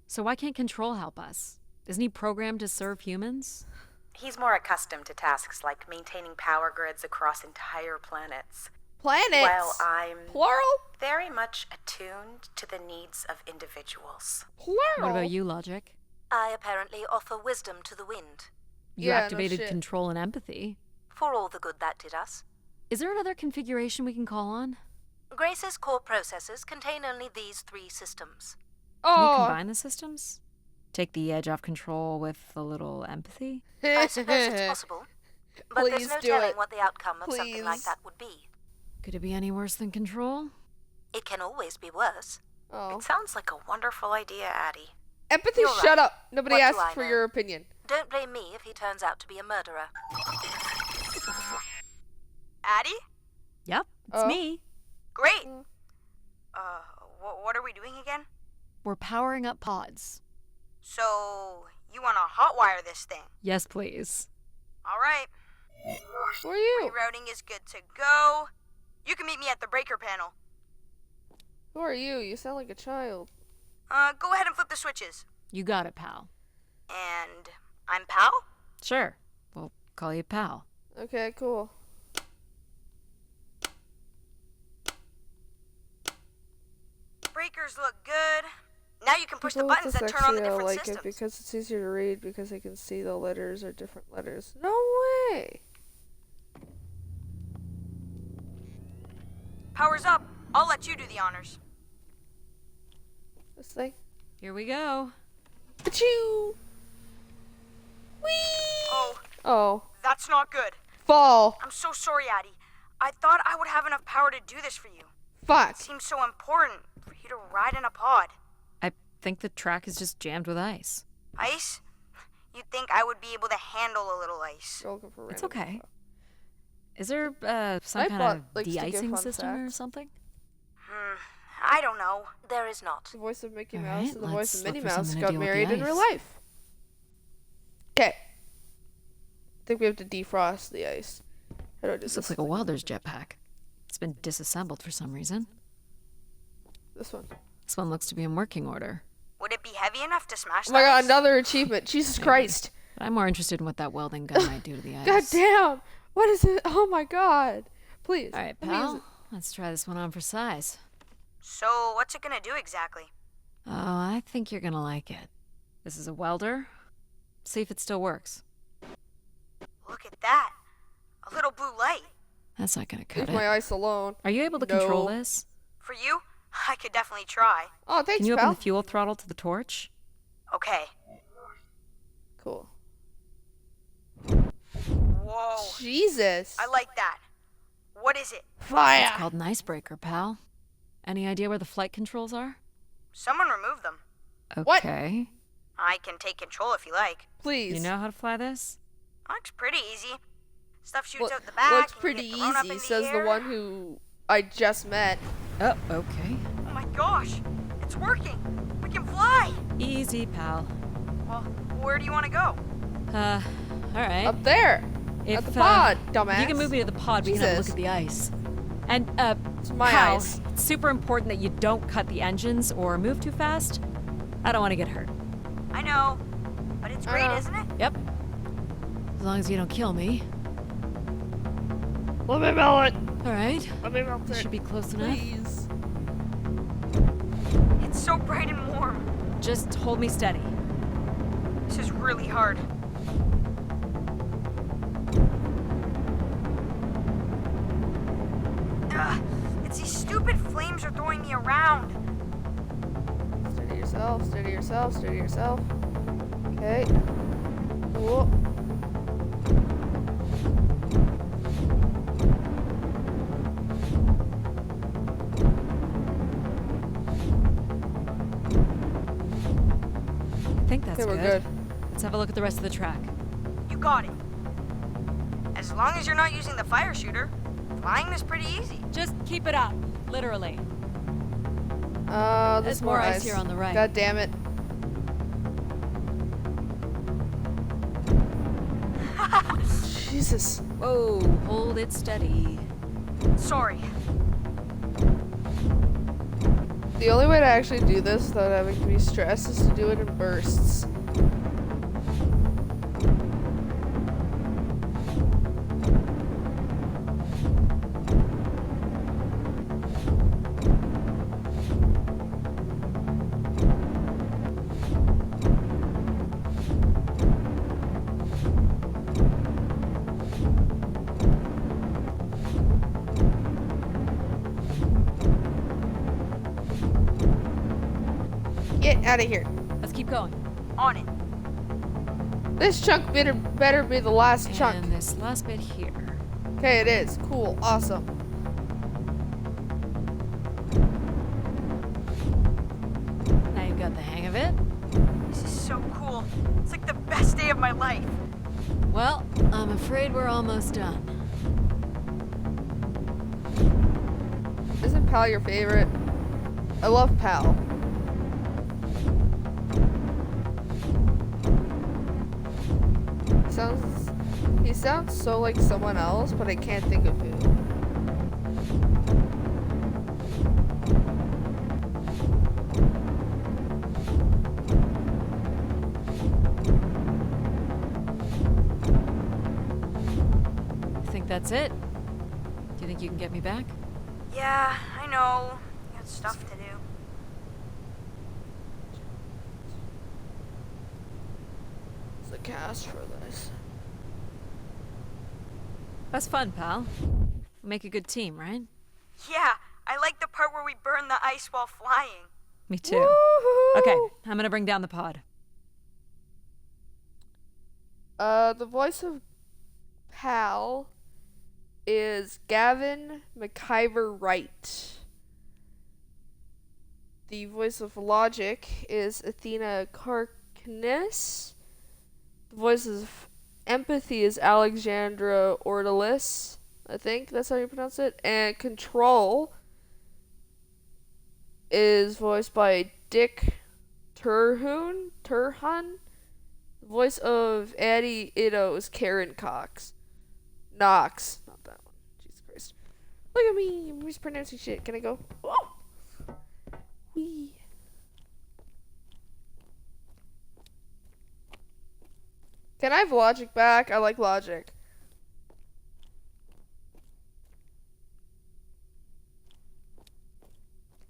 So why can't Control help us? Isn't he programmed to serve humans? He's more accustomed to tasks like maintaining power grids across entire planets, Planets. while I'm Plural? very much attuned to the needs of individuals. Plural. What about you, Logic? I apparently offer wisdom to the wind, You Yeah, no activated shit. Control and Empathy. for all the good that did us. Is there another configuration we can call on? Grace's core processors contain only these 3 systems. Can you Oh. combine the systems? Take the edge off Control with a little empathy? I suppose it's possible, but Please there's no do telling it. what the outcome of something like Please. that would be. Could it be any worse than Control? It can always be worse. Oh. It sounds like a wonderful idea, Addie. Empathy, You're shut right. up. Nobody What do asked I for know? your opinion. Don't blame me if he turns out to be a murderer. Addie? Yep, it's Oh. me. Great. Mm. What are we doing again? We're powering up pods. So, you want to hotwire this thing? Yes, please. All right. Who are you? Rerouting is good to go. You can meet me at the breaker panel. Who are you? You sound like a child. Go ahead and flip the switches. You got it, pal. And I'm Pal? Sure. We'll call you pal. Okay, cool. Breakers look good. Now you can push the People with buttons that turn on the dyslexia different like systems. it because it's easier to read because they can see the letters are different letters. No way. Power's up. I'll let you do the honors. This thing. Here we go. Achoo! Whee! Oh, Oh. that's not good. Fall. I'm so sorry, Addie. I thought I would have enough power to do this for you. Fuck. It seems so important for you to ride in a pod. I think the track is just jammed with ice. Ice? You'd think I would be able to handle a little ice. Go looking for It's random okay. info. Is there some My kind bot of likes to give de-icing fun system or facts. something? I don't know. There is not. The voice of Mickey All Mouse right, and the voice let's of look Minnie for Mouse something to got deal with the married in real ice. life. Okay. I think we have to defrost the ice. How do I do This this? looks like a welder's jetpack. It's been disassembled for some reason. This one. This one looks to be in working order. Would it be heavy enough to smash Oh my the god, ice? another achievement. Jesus Christ. But I'm more interested in what that welding gun might do to the ice. God damn. What is it? Oh my god. Please. All right, let me use pal. Let's try this one on for size. So, what's it gonna do exactly? Oh, I think you're gonna like it. This is a welder. See if it still works. Look at that. A little blue light. That's not gonna it. cut Leave my it. ice alone. Are you able to control No. this? For you, I could definitely try. Oh, thanks, Can you open pal. the fuel throttle to the torch? Okay. Cool. Whoa. Jesus. I like that. What is it? Fire. It's called an icebreaker, pal. Any idea where the flight controls are? Someone removed them. What? Okay. I can take control if you like. Please. You know how to fly this? Looks pretty easy. Stuff shoots Well, out the back. looks and you pretty get thrown up easy, in says the air. one who I just met. Oh, okay. Oh my gosh, it's working. We can fly. Easy, pal. Well, where do you want to go? Alright. Up there! If, At the pod, dumbass. You can move me to the pod, we can have a look Jesus. at the ice. And, It's my pal, ice. it's super important that you don't cut the engines or move too fast. I don't want to get hurt. I know, but it's great, know. isn't it? Yep. As long as you don't kill me. Let me melt it! Alright. Let me melt it. Should be close enough. Please. It's so bright and warm. Just hold me steady. This is really hard. Ugh, it's these stupid flames are throwing me around. Steady yourself, steady yourself, steady yourself. Okay. Whoa. I think that's Okay, we're good. good. Let's have a look at the rest of the track. You got it. As long as you're not using the fire shooter, flying is pretty easy. Just keep it up. Literally. There's There's more ice here on the right. God damn it. Jesus. Whoa, hold it steady. Sorry. The only way to actually do this without having to be stressed is to do it in bursts. Get out of here. Let's keep going. On it. This chunk better be the last chunk. And this last bit here. Okay, it is. Cool. Awesome. Now you've got the hang of it. This is so cool. It's like the best day of my life. Well, I'm afraid we're almost done. Isn't Pal your favorite? I love Pal. He sounds so like someone else, but I can't think of who. I think that's it. Do you think you can get me back? Yeah, I know. You got stuff to do. It's the cast for this. That's fun, pal. We make a good team, right? Yeah, I like the part where we burn the ice while flying. Me too. Woohoo! Okay, I'm gonna bring down the pod. The voice of Pal is Gavin McIver Wright. The voice of Logic is Athena Karknis. The voice of Empathy is Alexandra Ordalis. I think that's how you pronounce it. And Control is voiced by Dick Turhan. The voice of Addie Ido is Karen Knox. Not that one. Jesus Christ. Look at me. I'm mispronouncing shit. Can I go? Oh. Wee. Can I have Logic back? I like Logic.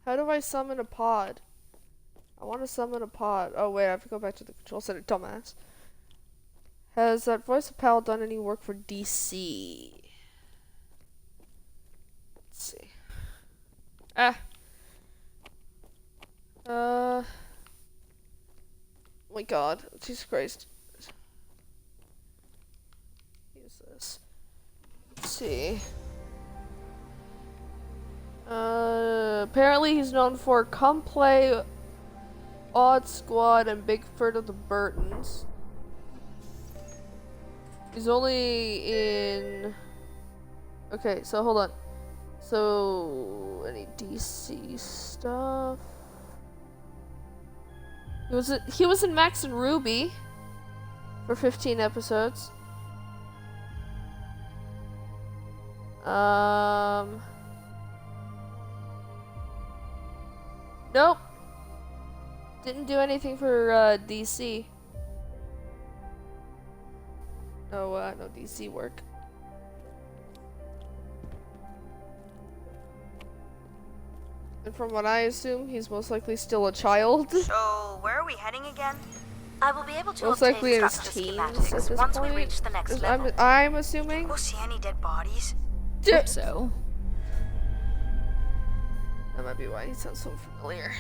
How do I summon a pod? I want to summon a pod. Oh wait, I have to go back to the control center. Dumbass. Has that voice of Pal done any work for DC? Let's see. Oh my god. Jesus Christ. Use this. Let's see. Apparently he's known for Come Play, Odd Squad, and Bigfoot of the Burtons. He's only in. Okay, so hold on. So any DC stuff? He was in Max and Ruby for 15 episodes. Nope. Didn't do anything for DC. No DC work. And from what I assume, he's most likely still a child. So, where are we heading again? I will be able to Most obtain likely in his structure teens at schematics this once we point. reach the next level. I'm assuming. We'll see any dead bodies. Hope so. That might be why he sounds so familiar.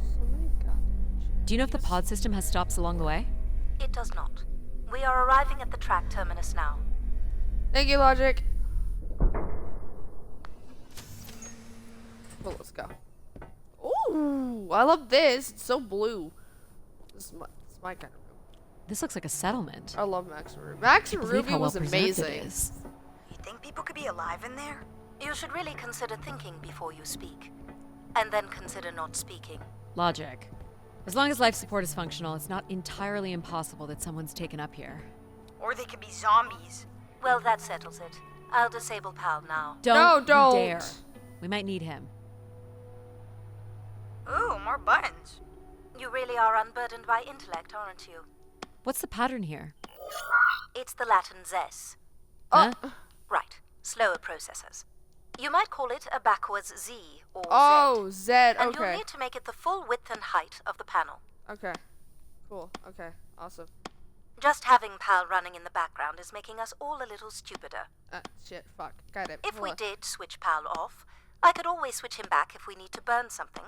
So many goddamn Do you know if the pod system has stops along the way? It does not. We are arriving at the track terminus now. Thank you, Logic. Well, let's go. Ooh, I love this. It's so blue. This is my kind of room. This looks like a settlement. I love Max and Ruby. Max and Believe Ruby how well was preserved amazing. it is. You think people could be alive in there? You should really consider thinking before you speak. And then consider not speaking. Logic. As long as life support is functional, it's not entirely impossible that someone's taken up here. Or they could be zombies. Well, that settles it. I'll disable PAL now. Don't, don't. You dare. We might need him. Ooh, more buttons. You really are unburdened by intellect, aren't you? What's the pattern here? It's the Latin zes. Huh? Right. Slower processors. You might call it a backwards Z or Oh, Z. Z. And you'll Okay. need to make it the full width and height of the panel. Okay. Cool. Okay. Awesome. Just having PAL running in the background is making us all a little stupider. Shit. Fuck. Got it. If Hold we on. did switch PAL off, I could always switch him back if we need to burn something.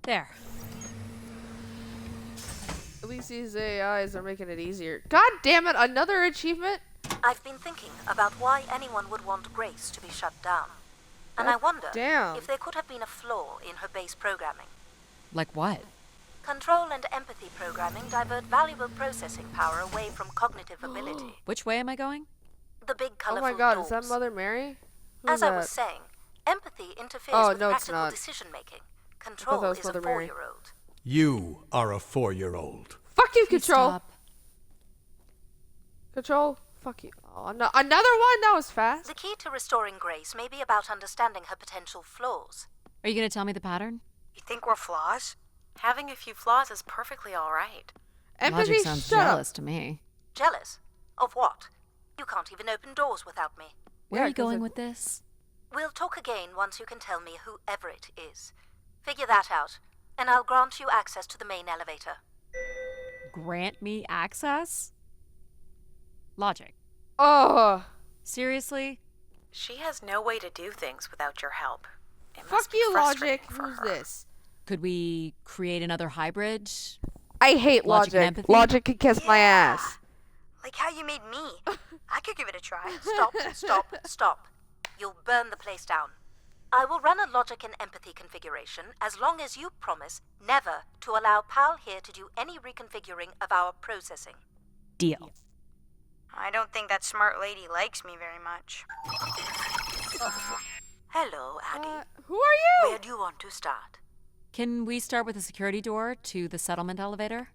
There. At least these AIs are making it easier. God damn it! Another achievement. I've been thinking about why anyone would want Grace to be shut down. And I wonder damn. if there could have been a flaw in her base programming. Like what? Control and empathy programming divert valuable processing power away from cognitive ability. Which way am I going? The big Oh colorful my god, is that doors. Mother Mary? Who As is I that? was saying, empathy interferes Oh, with no, it's practical not. decision making. that Control was is a Mother Mary. 4-year-old. You are a 4-year-old. Fuck you, Please Control. stop. Control. Fuck you. Oh, no, another one? That was fast. The key to restoring Grace may be about understanding her potential flaws. Are you going to tell me the pattern? You think we're flaws? Having a few flaws is perfectly all right. Empathy. Logic sounds Shut up. jealous to me. Jealous? Of what? You can't even open doors without me. Where Yeah, are you 'cause going it- with this? We'll talk again once you can tell me who Everett is. Figure that out, and I'll grant you access to the main elevator. Grant me access? Logic. Oh, Seriously? She has no way to do things without your help. It must fuck be you, frustrating Logic. for Who's her. this? Could we create another hybrid? I hate Logic and Logic. empathy? Logic can kiss my ass. Like how you made me. I could give it a try. Stop. You'll burn the place down. I will run a logic and empathy configuration as long as you promise never to allow PAL here to do any reconfiguring of our processing. Deal. I don't think that smart lady likes me very much. Hello, Addie. Who are you? Where do you want to start? Can we start with the security door to the settlement elevator?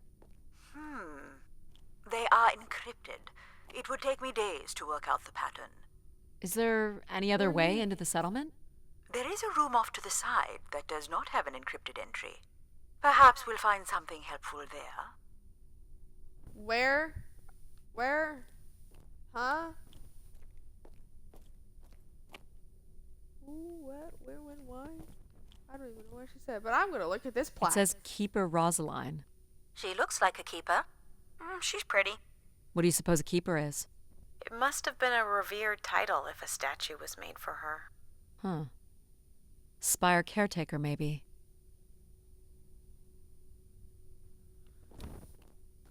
They are encrypted. It would take me days to work out the pattern. Is there any other way into the settlement? There is a room off to the side that does not have an encrypted entry. Perhaps we'll find something helpful there. Where? Huh? Who, what, where, when, why? I don't even know what she said, but I'm gonna look at this It plaque. says Keeper Rosaline. She looks like a keeper. She's pretty. What do you suppose a keeper is? It must have been a revered title if a statue was made for her. Huh. Spire caretaker, maybe.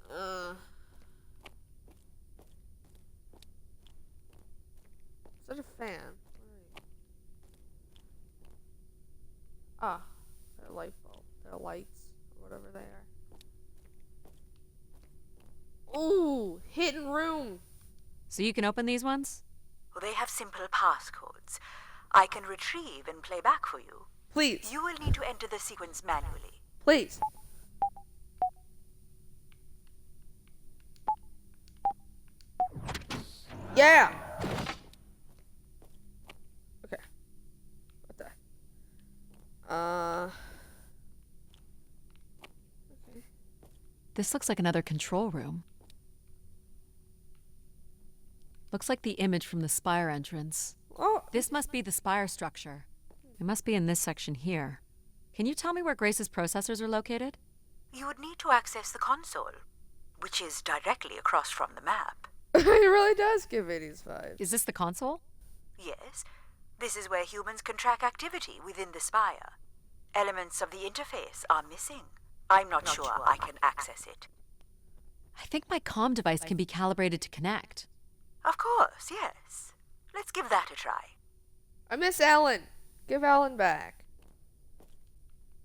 Is that a fan? Ah, they're light bulb. They're lights, or whatever they are. Ooh, hidden room. So you can open these ones? Well, they have simple passcodes. I can retrieve and play back for you. Please, You will need to enter the sequence manually. please. Yeah. Okay. What the? Okay. This looks like another control room. Looks like the image from the Spire entrance. Oh, This must be the Spire structure. It must be in this section here. Can you tell me where Grace's processors are located? You would need to access the console, which is directly across from the map. it really does give 80s vibes. Is this the console? Yes, this is where humans can track activity within the spire. Elements of the interface are missing. I'm not sure I can access it. I think my comm device can be calibrated to connect. Of course, yes. Let's give that a try. I miss Alan. Give Alan back.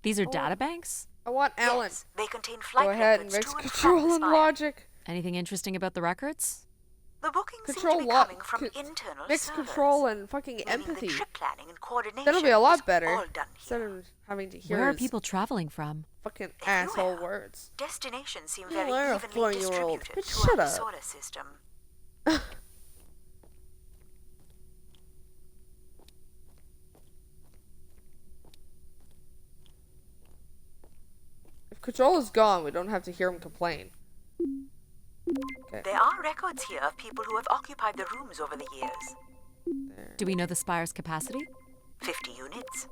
These are data banks? I want Alan. Yes, they contain flight Go ahead and records mix to and from control the and spire. logic. Anything interesting about the records? The bookings Control seem to be lo- coming from co- internal Mix servers, control and fucking meaning empathy. The trip planning and coordination That'll be a lot is better. all done Instead here. of having to hear Where are his people traveling from? fucking asshole Everywhere. words. Destinations seem You very are a evenly 4-year-old. distributed But throughout shut the up. solar system. If control is gone, we don't have to hear him complain. Okay. There are records here of people who have occupied the rooms over the years. There. Do we know the Spire's capacity? 50 units.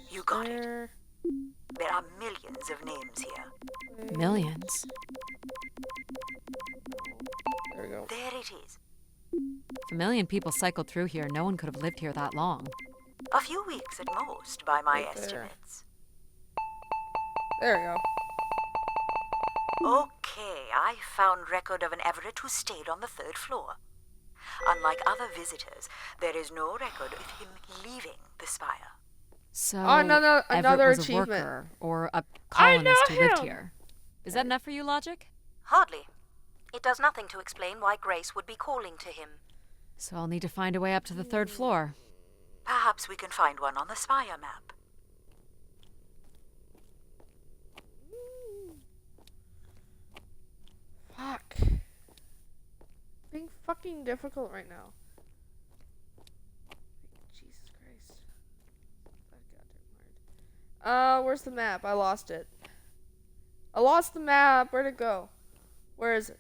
You got it. There. There are millions of names here. Millions. There we go. There it is. If a million people cycled through here, no one could have lived here that long. A few weeks at most, by my Right there. estimates. There we go. Okay, I found record of an Everett who stayed on the 3rd floor. Unlike other visitors, there is no record of him leaving the spire. So Oh, another Everett was achievement. a worker or a I know colonist who lived him! here. Is that enough for you, Logic? Hardly. It does nothing to explain why Grace would be calling to him. So I'll need to find a way up to the 3rd floor. Perhaps we can find one on the spire map. Fuck. Being fucking difficult right now. Jesus Christ. That goddamn hard. Where's the map? I lost it. I lost the map. Where'd it go? Where is it?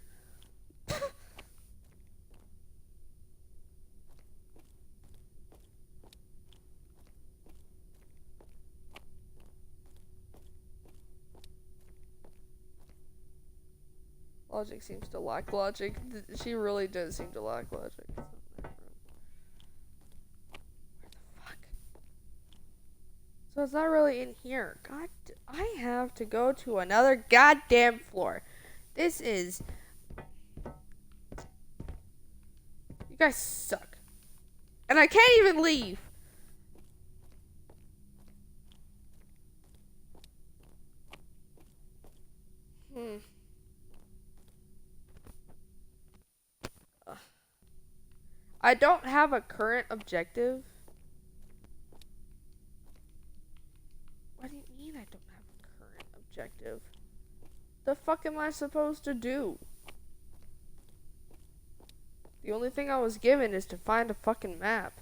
Logic seems to lack logic. She really does seem to lack logic. It's not in that room. Where the fuck? So it's not really in here. God, I have to go to another goddamn floor. This is... You guys suck. And I can't even leave. I don't have a current objective. What do you mean I don't have a current objective? The fuck am I supposed to do? The only thing I was given is to find a fucking map.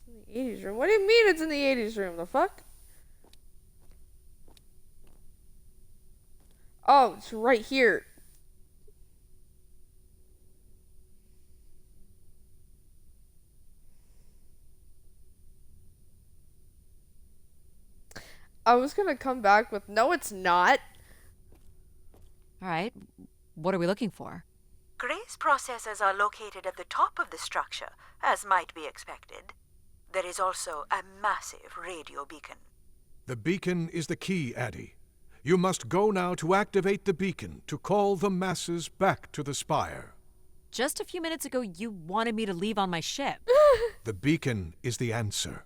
It's in the 80s room. What do you mean it's in the 80s room? The fuck? Oh, it's right here. I was gonna come back with, no, it's not. All right. What are we looking for? Grace processors are located at the top of the structure, as might be expected. There is also a massive radio beacon. The beacon is the key, Addie. You must go now to activate the beacon to call the masses back to the spire. Just a few minutes ago, you wanted me to leave on my ship. The beacon is the answer.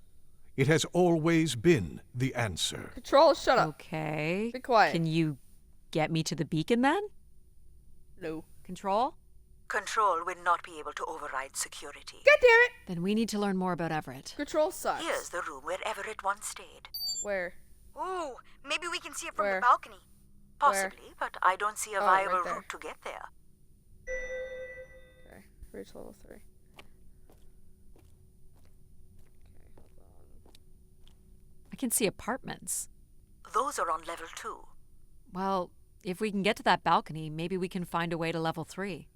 It has always been the answer. Control, shut up. Okay. Be quiet. Can you get me to the beacon then? No. Control? Control will not be able to override security. God damn it! Then we need to learn more about Everett. Control sucks. Here's the room where Everett once stayed. Where? Ooh, maybe we can see it from Where? the balcony. Possibly, but I don't see a Oh, viable right there. route to get there. Okay, reach level 3. Okay, hold on. I can see apartments. Those are on level 2. Well, if we can get to that balcony, maybe we can find a way to level 3.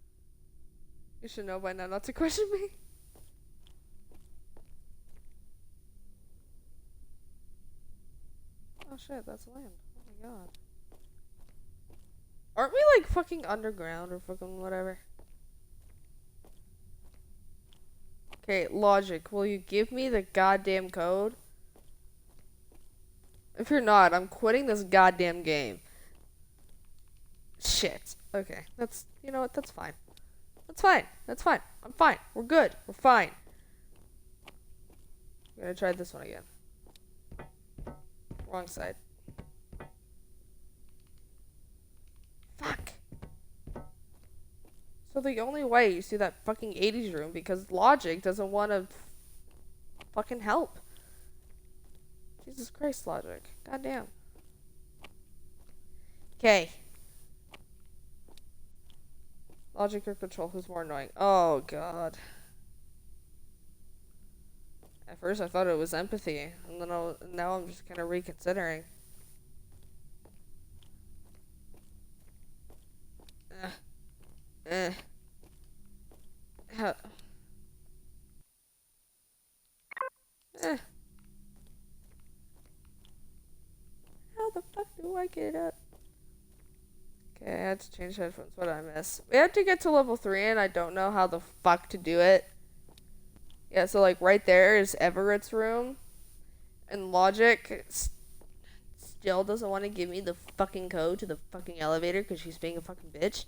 You should know by now not to question me. Oh shit, that's land. Oh my god. Aren't we like fucking underground or fucking whatever? Okay, logic. Will you give me the goddamn code? If you're not, I'm quitting this goddamn game. Shit. Okay, that's, you know what, that's fine. That's fine. That's fine. I'm fine. We're good. We're fine. I'm gonna try this one again. Wrong side. Fuck. So the only way you see that fucking 80s room because logic doesn't want to fucking help. Jesus Christ, logic. Goddamn. Okay. Logic or control, who's more annoying? Oh god. At first I thought it was empathy, and then now I'm just kind of reconsidering. How? How the fuck do I get up? Okay, I had to change headphones. What did I miss? We have to get to level 3, and I don't know how the fuck to do it. Yeah, so like right there is Everett's room, and logic still doesn't want to give me the fucking code to the fucking elevator because she's being a fucking bitch.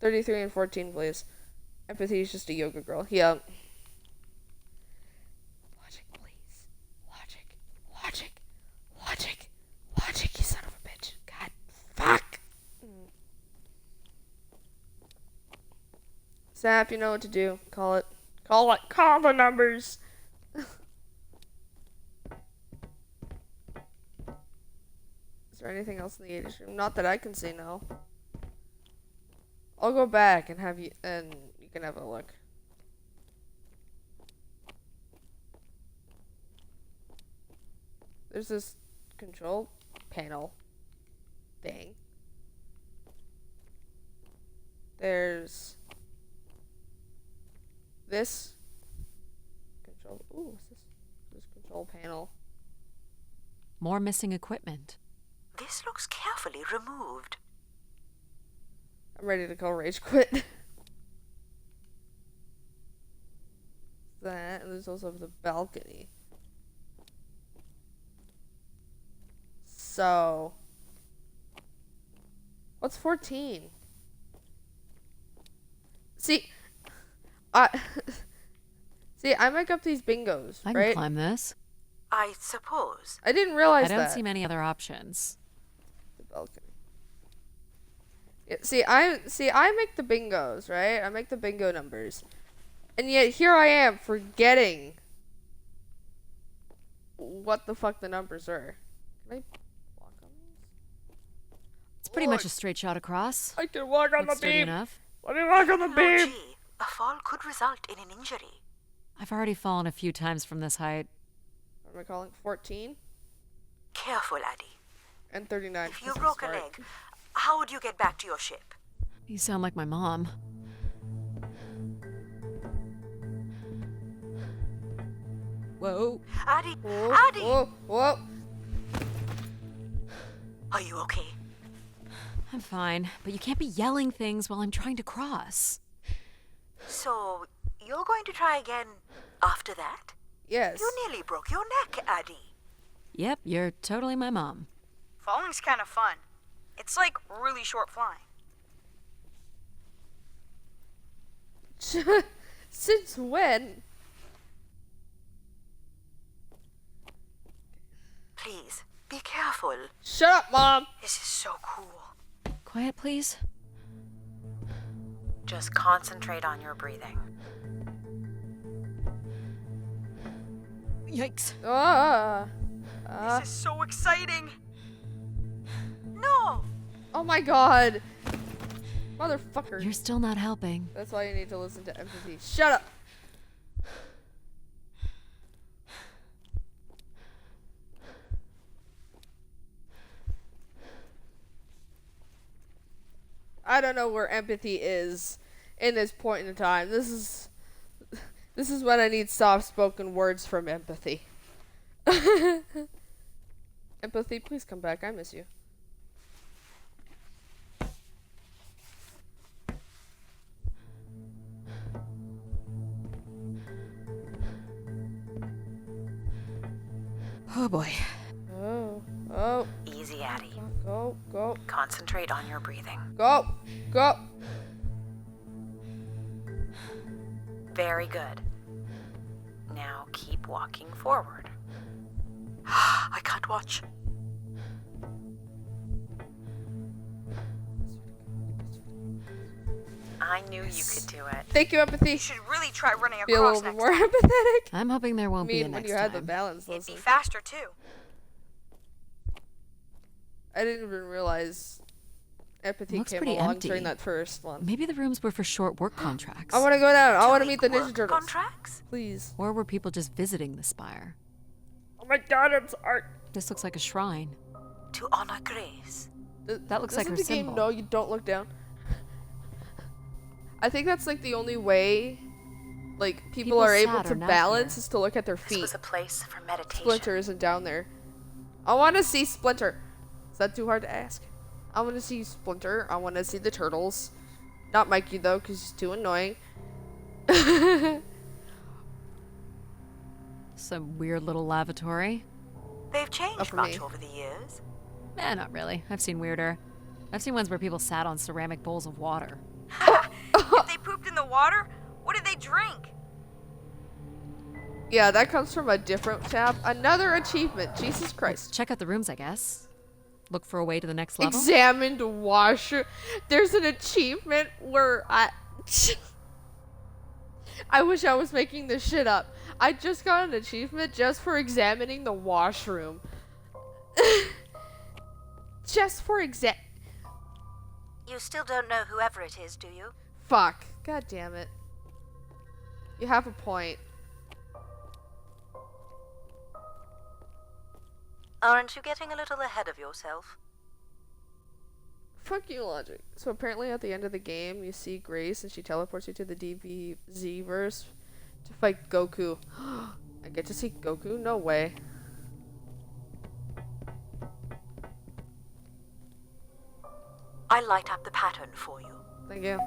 33 and 14, please. Empathy is just a yoga girl. Yeah. Logic, please. Logic. Logic. Logic. Logic, you son of a bitch. God. Fuck. Sap, you know what to do. Call it. Call it. Call the numbers. Is there anything else in the 80s room? Not that I can see, no. I'll go back and have you, and you can have a look. There's this control panel thing. There's this control. Ooh, what's this? This control panel. More missing equipment. This looks carefully removed. I'm ready to call rage quit. That, and there's also the balcony. So, what's 14? See, I make up these bingos, I can right? climb this. I suppose. I didn't realize I don't that. see many other options. The balcony. Yeah, I make the bingos, right? I make the bingo numbers. And yet here I am forgetting what the fuck the numbers are. Can I walk on these? It's pretty much a straight shot across. I can walk on Looks the sturdy beam. enough. Let me walk on the Oh, beam. gee, a fall could result in an injury. I've already fallen a few times from this height. What am I calling? 14 Careful, Addie. and 39. If you This is broke a smart. leg, how would you get back to your ship? You sound like my mom. Whoa. Addie! Whoa, Addie! whoa, whoa. Are you okay? I'm fine, but you can't be yelling things while I'm trying to cross. So, you're going to try again after that? Yes. You nearly broke your neck, Addie. Yep, you're totally my mom. Falling's kind of fun. It's like really short flying. Since when? Please, be careful. Shut up, Mom! This is so cool. Quiet, please. Just concentrate on your breathing. Yikes. This is so exciting. No! Oh my god! Motherfucker. You're still not helping. That's why you need to listen to empathy. Shut up! I don't know where empathy is in this point in time. This is when I need soft-spoken words from empathy. Empathy, please come back. I miss you. Oh boy. Oh, Easy, Addie. go, Concentrate on your breathing. go. Very good. Now keep walking forward. I can't watch. I knew you could do it. Thank you, empathy. You should really try running Be a little across bit next more time. empathetic. I'm hoping there I won't be a mean, when next you had the time. balance It'd lesson. be faster too. I didn't even realize empathy Looks came pretty along empty. during that first one. Maybe the rooms were for short work contracts. I want to go down. I want to 2 meet the week Ninja work Turtles. Contracts? Please. Or were people just visiting the spire? Oh my god, it's art. This looks like a shrine. To honor Grace. That looks like Doesn't her the game symbol. know you don't look down? I think that's like the only way like people are able sad to are not balance here. is to look at their This feet. was a place for meditation. Splinter isn't down there. I want to see Splinter. Is that too hard to ask? I want to see Splinter. I want to see the turtles. Not Mikey though, because he's too annoying. Some weird little lavatory. They've changed for much me. over the years. Not really. I've seen weirder. I've seen ones where people sat on ceramic bowls of water. If they pooped in the water, what did they drink? Yeah, that comes from a different tab. Another achievement. Jesus Christ. Check out the rooms, I guess. Look for a way to the next level. Examined washer. There's an achievement where I wish I was making this shit up. I just got an achievement just for examining the washroom. Just for You still don't know whoever it is, do you? Fuck. God damn it. You have a point. Aren't you getting a little ahead of yourself? Fuck you, logic. So apparently at the end of the game, you see Grace and she teleports you to the DBZ verse to fight Goku. I get to see Goku? No way. I light up the pattern for you. Thank you.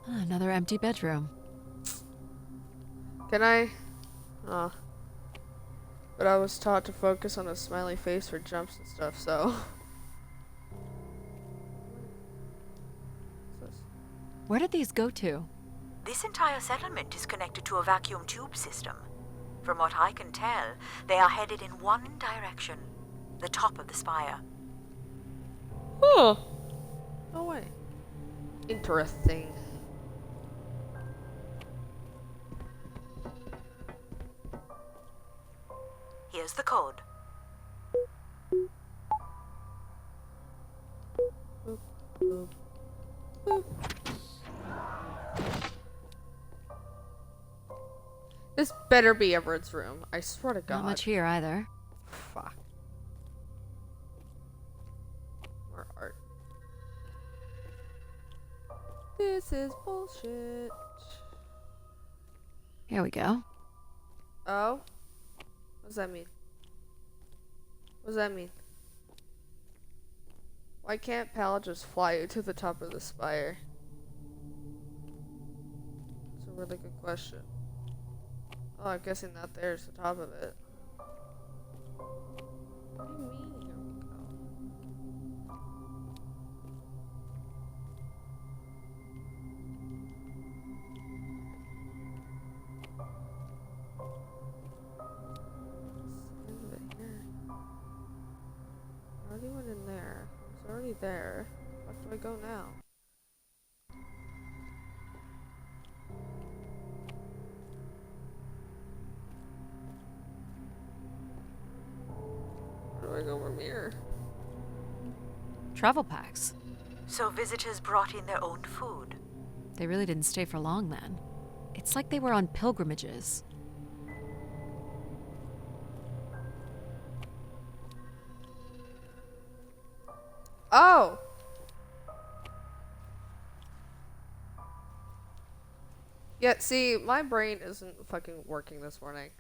Another empty bedroom. Can I? Oh. But I was taught to focus on a smiley face for jumps and stuff, so. Where did these go to? This entire settlement is connected to a vacuum tube system. From what I can tell, they are headed in one direction. The top of the spire. Huh. No way. Interesting. Here's the code. Boop, boop, boop. This better be Everett's room. I swear to God. Not much here either. Fuck. More art. This is bullshit. Here we go. Oh? What does that mean? What does that mean? Why can't Pal just fly you to the top of the spire? That's a really good question. Oh, I'm guessing that there's the top of it. What do you mean? Here we go. End of it here. I already went in there. It's already there. Where do I go now? Where do I go from here? Travel packs. So visitors brought in their own food. They really didn't stay for long then. It's like they were on pilgrimages. Oh! Yeah, see, my brain isn't fucking working this morning.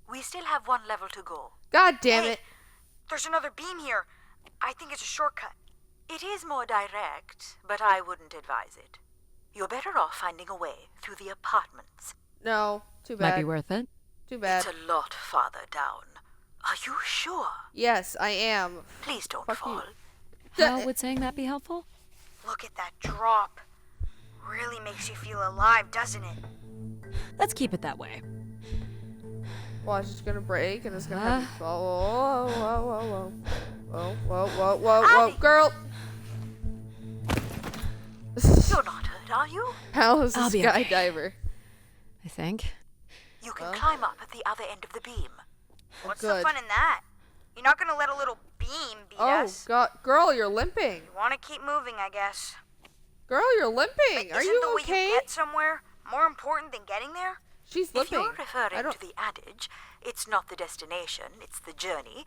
We still have one level to go. God damn Hey, it. There's another beam here. I think it's a shortcut. It is more direct, but I wouldn't advise it. You're better off finding a way through the apartments. No, too Might bad. be worth it. Too bad. It's a lot farther down. Are you sure? Yes, I am. Please don't Fuck fall. you. How would saying that be helpful? Look at that drop. Really makes you feel alive, doesn't it? Let's keep it that way. Watch, it's gonna break and it's gonna have me fall. Whoa, whoa, whoa, whoa. Whoa, whoa, whoa, whoa, whoa, Abby! girl! You're not hurt, are you? Hal is a I'll be okay. skydiver. I think. You can Well. climb up at the other end of the beam. What's good. the fun in that? You're not gonna let a little beam beat Oh, us. God. Girl, you're limping. You wanna keep moving, I guess. Girl, you're limping. Are Isn't you the way okay? you get somewhere more important than getting there? She's If limping. you're referring I don't. to the adage, it's not the destination, it's the journey,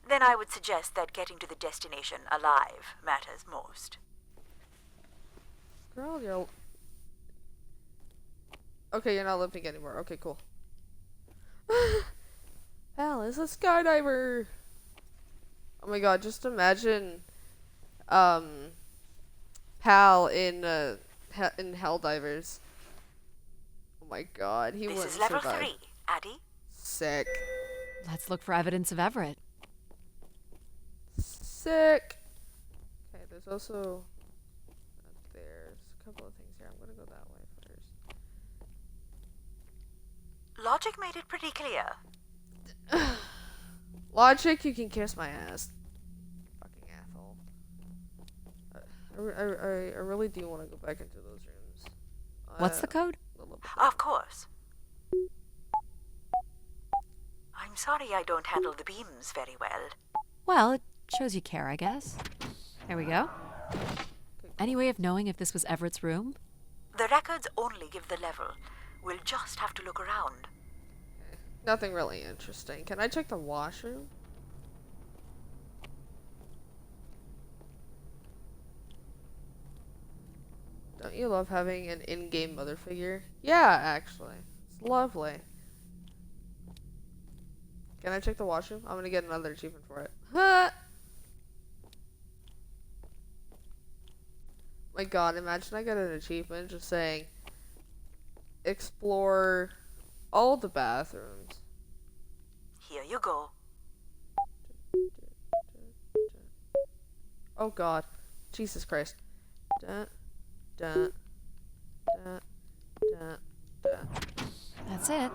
then I would suggest that getting to the destination alive matters most. Girl, you're. Okay, you're not limping anymore. Okay, cool. Hal is a skydiver. Oh my god, just imagine, Hal in Helldivers. Oh my god, he This wouldn't is level survive. 3, Addie. Sick. Let's look for evidence of Everett. Sick. Okay, there's also. There's a couple of things here. I'm gonna go that way first. Logic made it pretty clear. Logic, you can kiss my ass. Fucking asshole. I really do want to go back into those rooms. What's the code? A little bit. Of course. I'm sorry I don't handle the beams very well. Well, it shows you care, I guess. There we go. Any way of knowing if this was Everett's room? The records only give the level. We'll just have to look around. Nothing really interesting. Can I check the washroom? Don't you love having an in-game mother figure? Yeah, actually. It's lovely. Can I check the washroom? I'm gonna get another achievement for it. Huh! My god, imagine I got an achievement just saying explore all the bathrooms. Here you go. Oh god. Jesus Christ. Dun, dun, dun, dun, dun. That's it.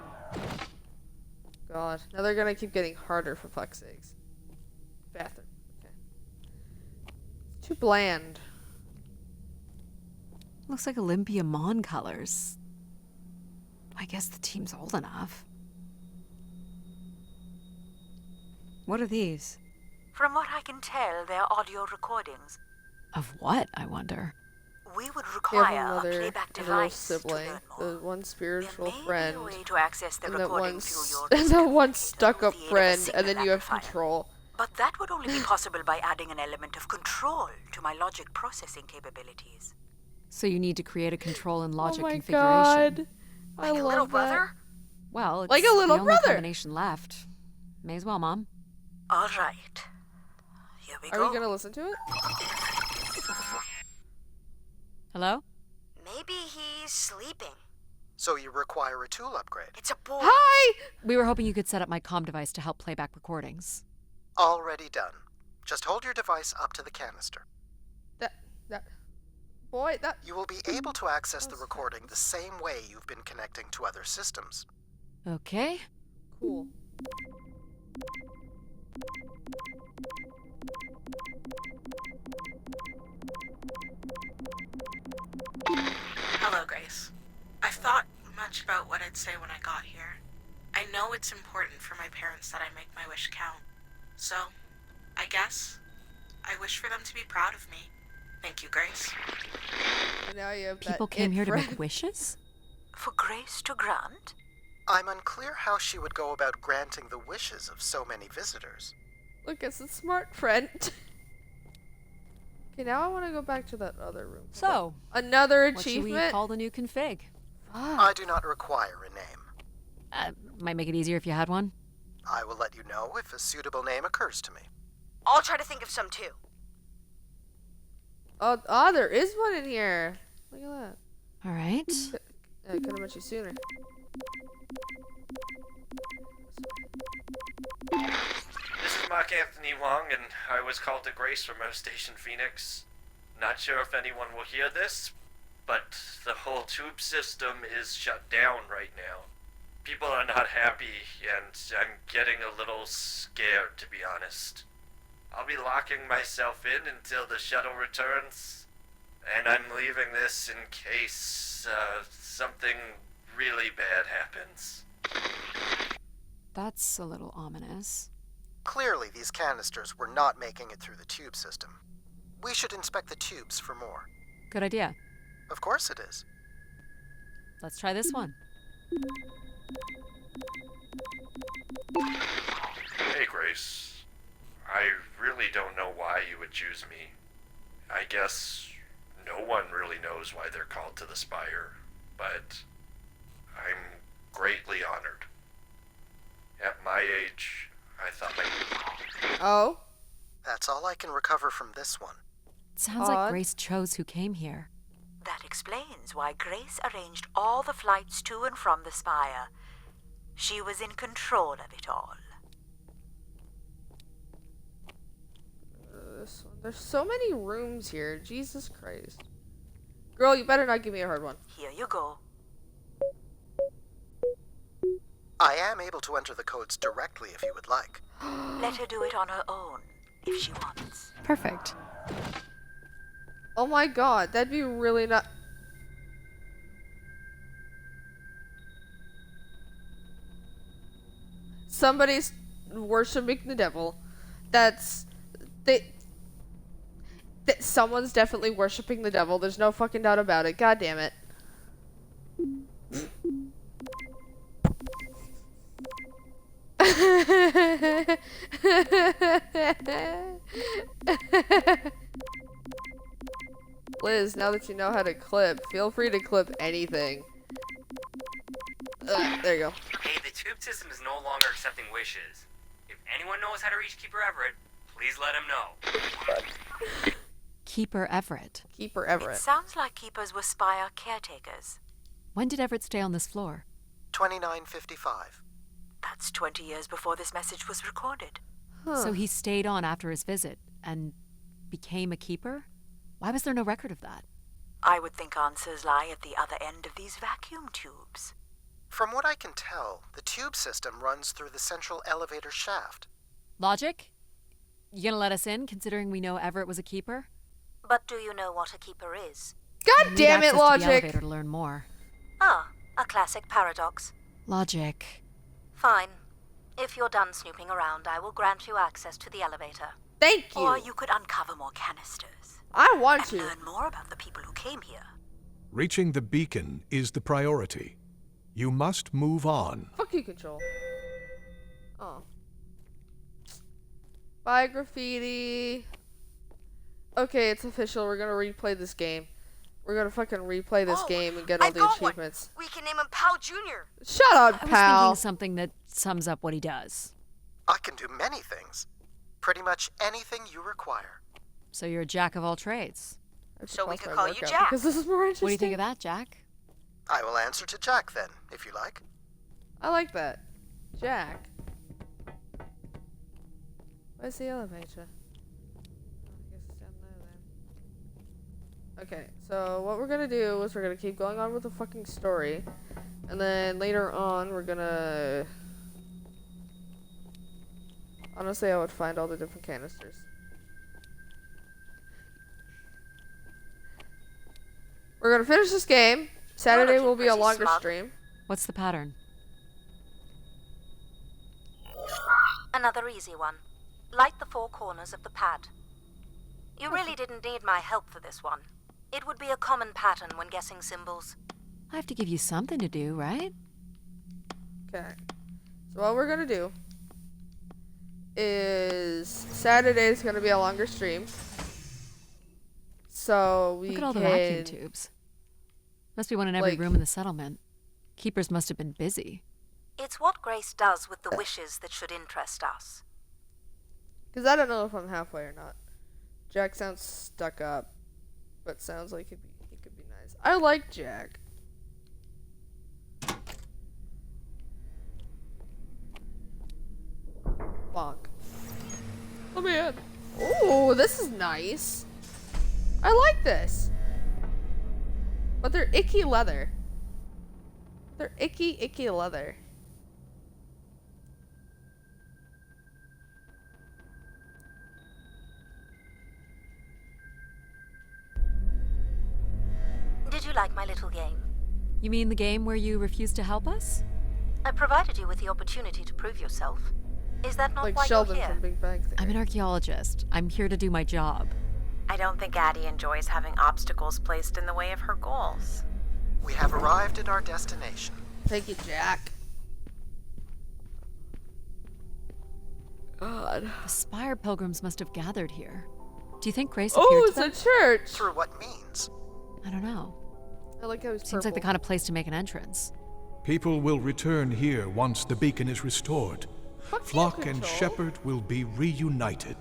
God. Now they're gonna keep getting harder for fuck's sakes. Bathroom. Okay. It's too bland. Looks like Olympia Mon colors. I guess the team's old enough. What are these? From what I can tell, they're audio recordings. Of what, I wonder? We would They have require a a mother playback and a little device to sibling, learn the more. one There spiritual may friend, be a way to access the and that recording one, through your and that one with stuck-up the aid of a friend, and single then you have amplifier. control. But that would only be possible by adding an element of control to my logic processing capabilities. So you need to create a control and logic oh my configuration. god. I Like a love little that. brother? Well, it's Like a little the only brother. combination left. May as well, Mom. All right. Here we Are go. we gonna listen to it? Hello? Maybe he's sleeping. So you require a tool upgrade. It's a boy. Hi! We were hoping you could set up my comm device to help play back recordings. Already done. Just hold your device up to the canister. Boy, that... You will be able to access the recording the same way you've been connecting to other systems. Okay. Cool. Hello, Grace. I've thought much about what I'd say when I got here. I know it's important for my parents that I make my wish count. So, I guess, I wish for them to be proud of me. Thank you, Grace. And now you have People that came it here to friend. make wishes? For Grace to grant? I'm unclear how she would go about granting the wishes of so many visitors. Look, it's a smart friend. Okay, now I want to go back to that other room. So, Another what should we achievement? call the new config? Fuck. I do not require a name. Might make it easier if you had one. I will let you know if a suitable name occurs to me. I'll try to think of some too. Oh, there is one in here. Look at that. All right. I could have met you sooner. This is Mark Anthony Wong, and I was called to Grace from Earth Station Phoenix. Not sure if anyone will hear this, but the whole tube system is shut down right now. People are not happy, and I'm getting a little scared, to be honest. I'll be locking myself in until the shuttle returns, and I'm leaving this in case something really bad happens. That's a little ominous. Clearly, these canisters were not making it through the tube system. We should inspect the tubes for more. Good idea. Of course it is. Let's try this one. Hey, Grace. I really don't know why you would choose me. I guess no one really knows why they're called to the Spire, but I'm greatly honored. At my age, I thought Oh? That's all I can recover from this one. Sounds Odd. like Grace chose who came here. That explains why Grace arranged all the flights to and from the Spire. She was in control of it all. This one. There's so many rooms here. Jesus Christ. Girl, you better not give me a hard one. Here you go. I am able to enter the codes directly if you would like. Let her do it on her own, if she wants. Perfect. Oh my god, that'd be really not... Somebody's worshiping the devil. That's... Someone's definitely worshiping the devil. There's no fucking doubt about it. God damn it. Liz, now that you know how to clip, feel free to clip anything. There you go. Hey, the tube system is no longer accepting wishes. If anyone knows how to reach Keeper Everett, please let him know. Keeper Everett. Keeper It Everett. sounds like keepers were Spire caretakers. When did Everett stay on this floor? 2955. That's 20 years before this message was recorded. Huh. So he stayed on after his visit and became a keeper? Why was there no record of that? I would think answers lie at the other end of these vacuum tubes. From what I can tell, the tube system runs through the central elevator shaft. Logic? You gonna let us in, considering we know Everett was a keeper? But do you know what a keeper is? God Need damn it, access to the Logic! elevator to learn more. Ah, a classic paradox. Logic. Fine. If you're done snooping around, I will grant you access to the elevator. Thank you! Or you could uncover more canisters. I want And to. learn more about the people who came here. Reaching the beacon is the priority. You must move on. Fuck you, Control. Oh. Bye, Graffiti. Okay, it's official. We're gonna replay this game. We're gonna fucking replay this Oh, game and get all I've the got one. achievements. We can name him Pal Jr. Shut up, I was pal. thinking something that sums up what he does. I can do many things. Pretty much anything you require. So you're a jack of all trades. I have to So we pause could my call you workout Jack. because this is more interesting. What do you think of that, Jack? I will answer to Jack then, if you like. I like that. Jack. Where's the elevator? Oh, I guess it's down there then. Okay, so what we're gonna do is we're gonna keep going on with the fucking story. And then later on we're gonna... Honestly, I would find all the different canisters. We're gonna finish this game. Saturday will be a longer stream. What's the pattern? Another easy one. Light the 4 corners of the pad. You really didn't need my help for this one. It would be a common pattern when guessing symbols. I have to give you something to do, right? Okay. So what we're gonna do is Saturday's gonna be a longer stream. So we Look at all can the vacuum tubes. Must be one in every like- room in the settlement. Keepers must have been busy. It's what Grace does with the wishes that should interest us. Because I don't know if I'm halfway or not. Jack sounds stuck up, but sounds like he could be nice. I like Jack. Bonk. Let me in. Ooh, this is nice. I like this. But they're icky leather. They're icky leather. Did you like my little game? You mean the game where you refused to help us? I provided you with the opportunity to prove yourself. Is that not Like why Sheldon you're here? from Big Bang Theory. I'm an archaeologist. I'm here to do my job. I don't think Addie enjoys having obstacles placed in the way of her goals. We have arrived at our destination. Thank you, Jack. God. The Spire pilgrims must have gathered here. Do you think Grace Oh, appeared it's to them? a church. Through what means? I don't know. I like how it's Seems like the purple. kind of place to make an entrance. People will return here once the beacon is restored. Fuck you, Flock and Control. shepherd will be reunited.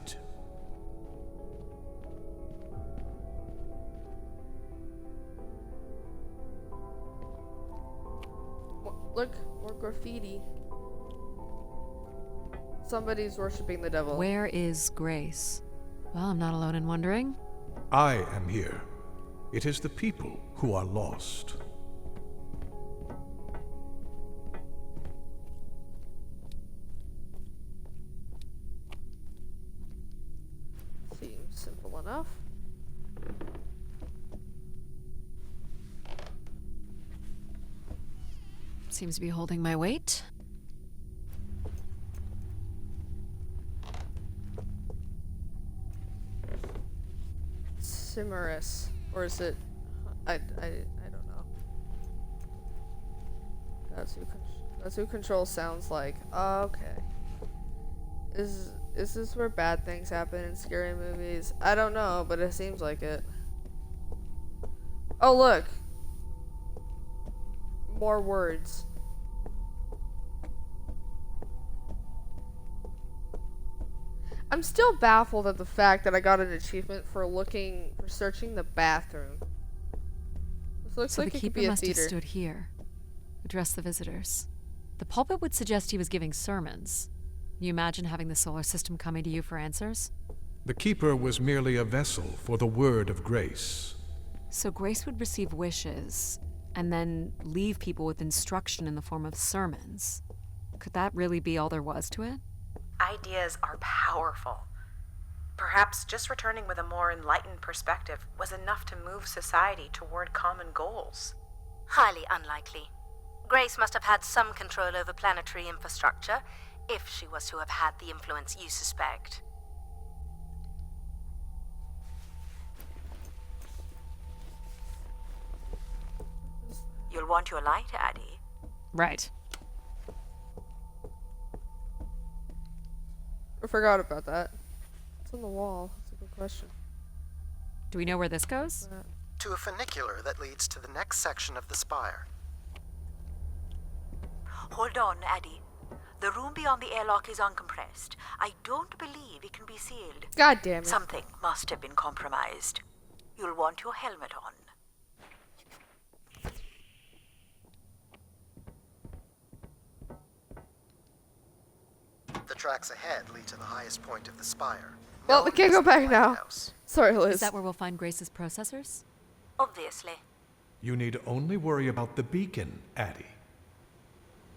Look, more graffiti. Somebody's worshiping the devil. Where is Grace? Well, I'm not alone in wondering. I am here. It is the people who are lost. Seems simple enough. Seems to be holding my weight. Cimerus. Or is it... I don't know. That's who Control sounds like. Okay. Is this where bad things happen in scary movies? I don't know, but it seems like it. Oh, look. More words. I'm still baffled at the fact that I got an achievement for searching the bathroom. This looks So like the it could keeper be a must have theater. stood here, addressed the visitors. The pulpit would suggest he was giving sermons. You imagine having the solar system coming to you for answers? The keeper was merely a vessel for the word of grace. So Grace would receive wishes, and then leave people with instruction in the form of sermons. Could that really be all there was to it? Ideas are powerful. Perhaps just returning with a more enlightened perspective was enough to move society toward common goals. Highly unlikely. Grace must have had some control over planetary infrastructure, if she was to have had the influence you suspect. You'll want your light, Addie. Right. I forgot about that. It's on the wall. That's a good question. Do we know where this goes? to a funicular that leads to the next section of the spire. Hold on, Addy. The room beyond the airlock is uncompressed. I don't believe it can be sealed. God damn it. Something must have been compromised. You'll want your helmet on. The tracks ahead lead to the highest point of the spire. Well, we known can't as go the back now. lighthouse. Sorry, Liz. Is that where we'll find Grace's processors? Obviously. You need only worry about the beacon, Addie.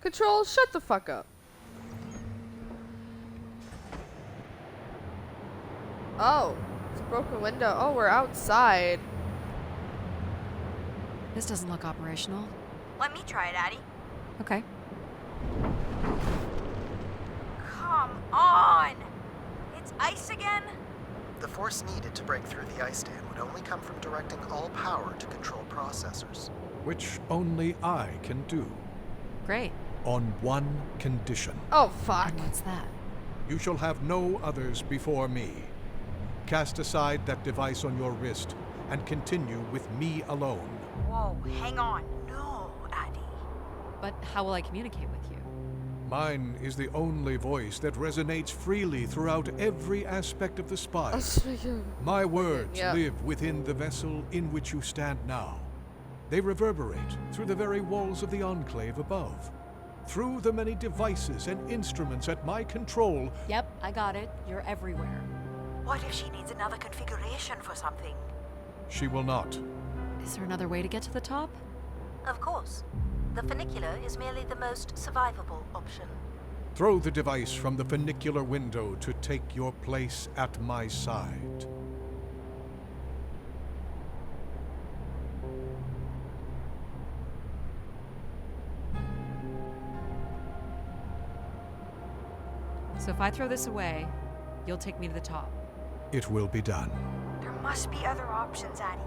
Control, shut the fuck up. Oh, it's a broken window. Oh, we're outside. This doesn't look operational. Let me try it, Addie. Okay. Come on! It's ice again? The force needed to break through the ice dam would only come from directing all power to control processors. Which only I can do. Great. On one condition. Oh, fuck. And what's that? You shall have no others before me. Cast aside that device on your wrist and continue with me alone. Whoa, hang on. No, Addy. But how will I communicate with you? Mine is the only voice that resonates freely throughout every aspect of the spire. My words Yeah. live within the vessel in which you stand now. They reverberate through the very walls of the enclave above. Through the many devices and instruments at my control. Yep, I got it. You're everywhere. What if she needs another configuration for something? She will not. Is there another way to get to the top? Of course. The funicular is merely the most survivable option. Throw the device from the funicular window to take your place at my side. So if I throw this away, you'll take me to the top. It will be done. There must be other options, Addie.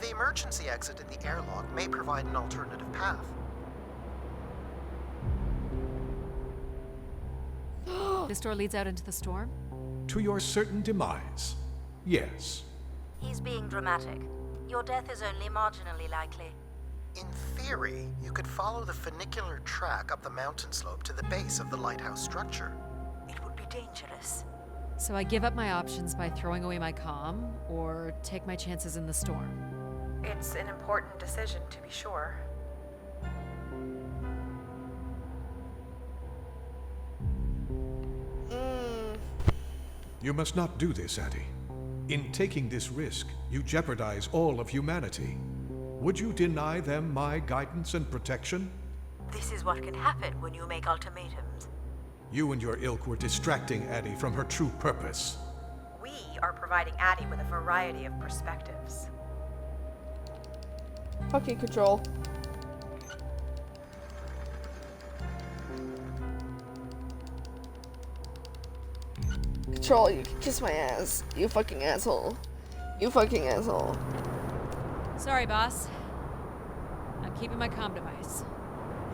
The emergency exit in the airlock may provide an alternative path. This door leads out into the storm? To your certain demise. Yes. He's being dramatic. Your death is only marginally likely. In theory, you could follow the funicular track up the mountain slope to the base of the lighthouse structure. It would be dangerous. So I give up my options by throwing away my comm, or take my chances in the storm? It's an important decision, to be sure. You must not do this, Addie. In taking this risk, you jeopardize all of humanity. Would you deny them my guidance and protection? This is what can happen when you make ultimatums. You and your ilk were distracting Addie from her true purpose. We are providing Addie with a variety of perspectives. Fucking Control. Control, you can kiss my ass. You fucking asshole. You fucking asshole. Sorry, boss. I'm keeping my comm device.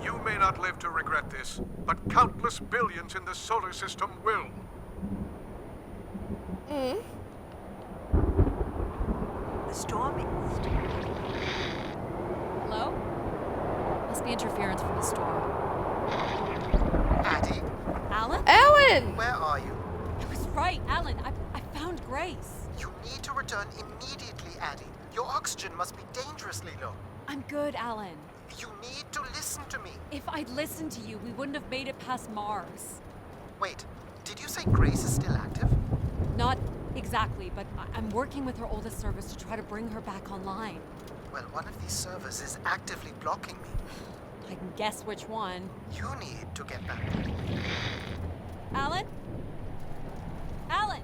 You may not live to regret this, but countless billions in the solar system will. The storm is... Hello? Must be interference from the storm. Addie, Alan? Alan! where are you? I was right, Alan. I found Grace. You need to return immediately, Addie. Your oxygen must be dangerously low. I'm good, Alan. You need to listen to me. If I'd listened to you, we wouldn't have made it past Mars. Wait, did you say Grace is still active? Not exactly, but I'm working with her oldest service to try to bring her back online. Well, one of these servers is actively blocking me. I can guess which one. You need to get back. Alan? Alan!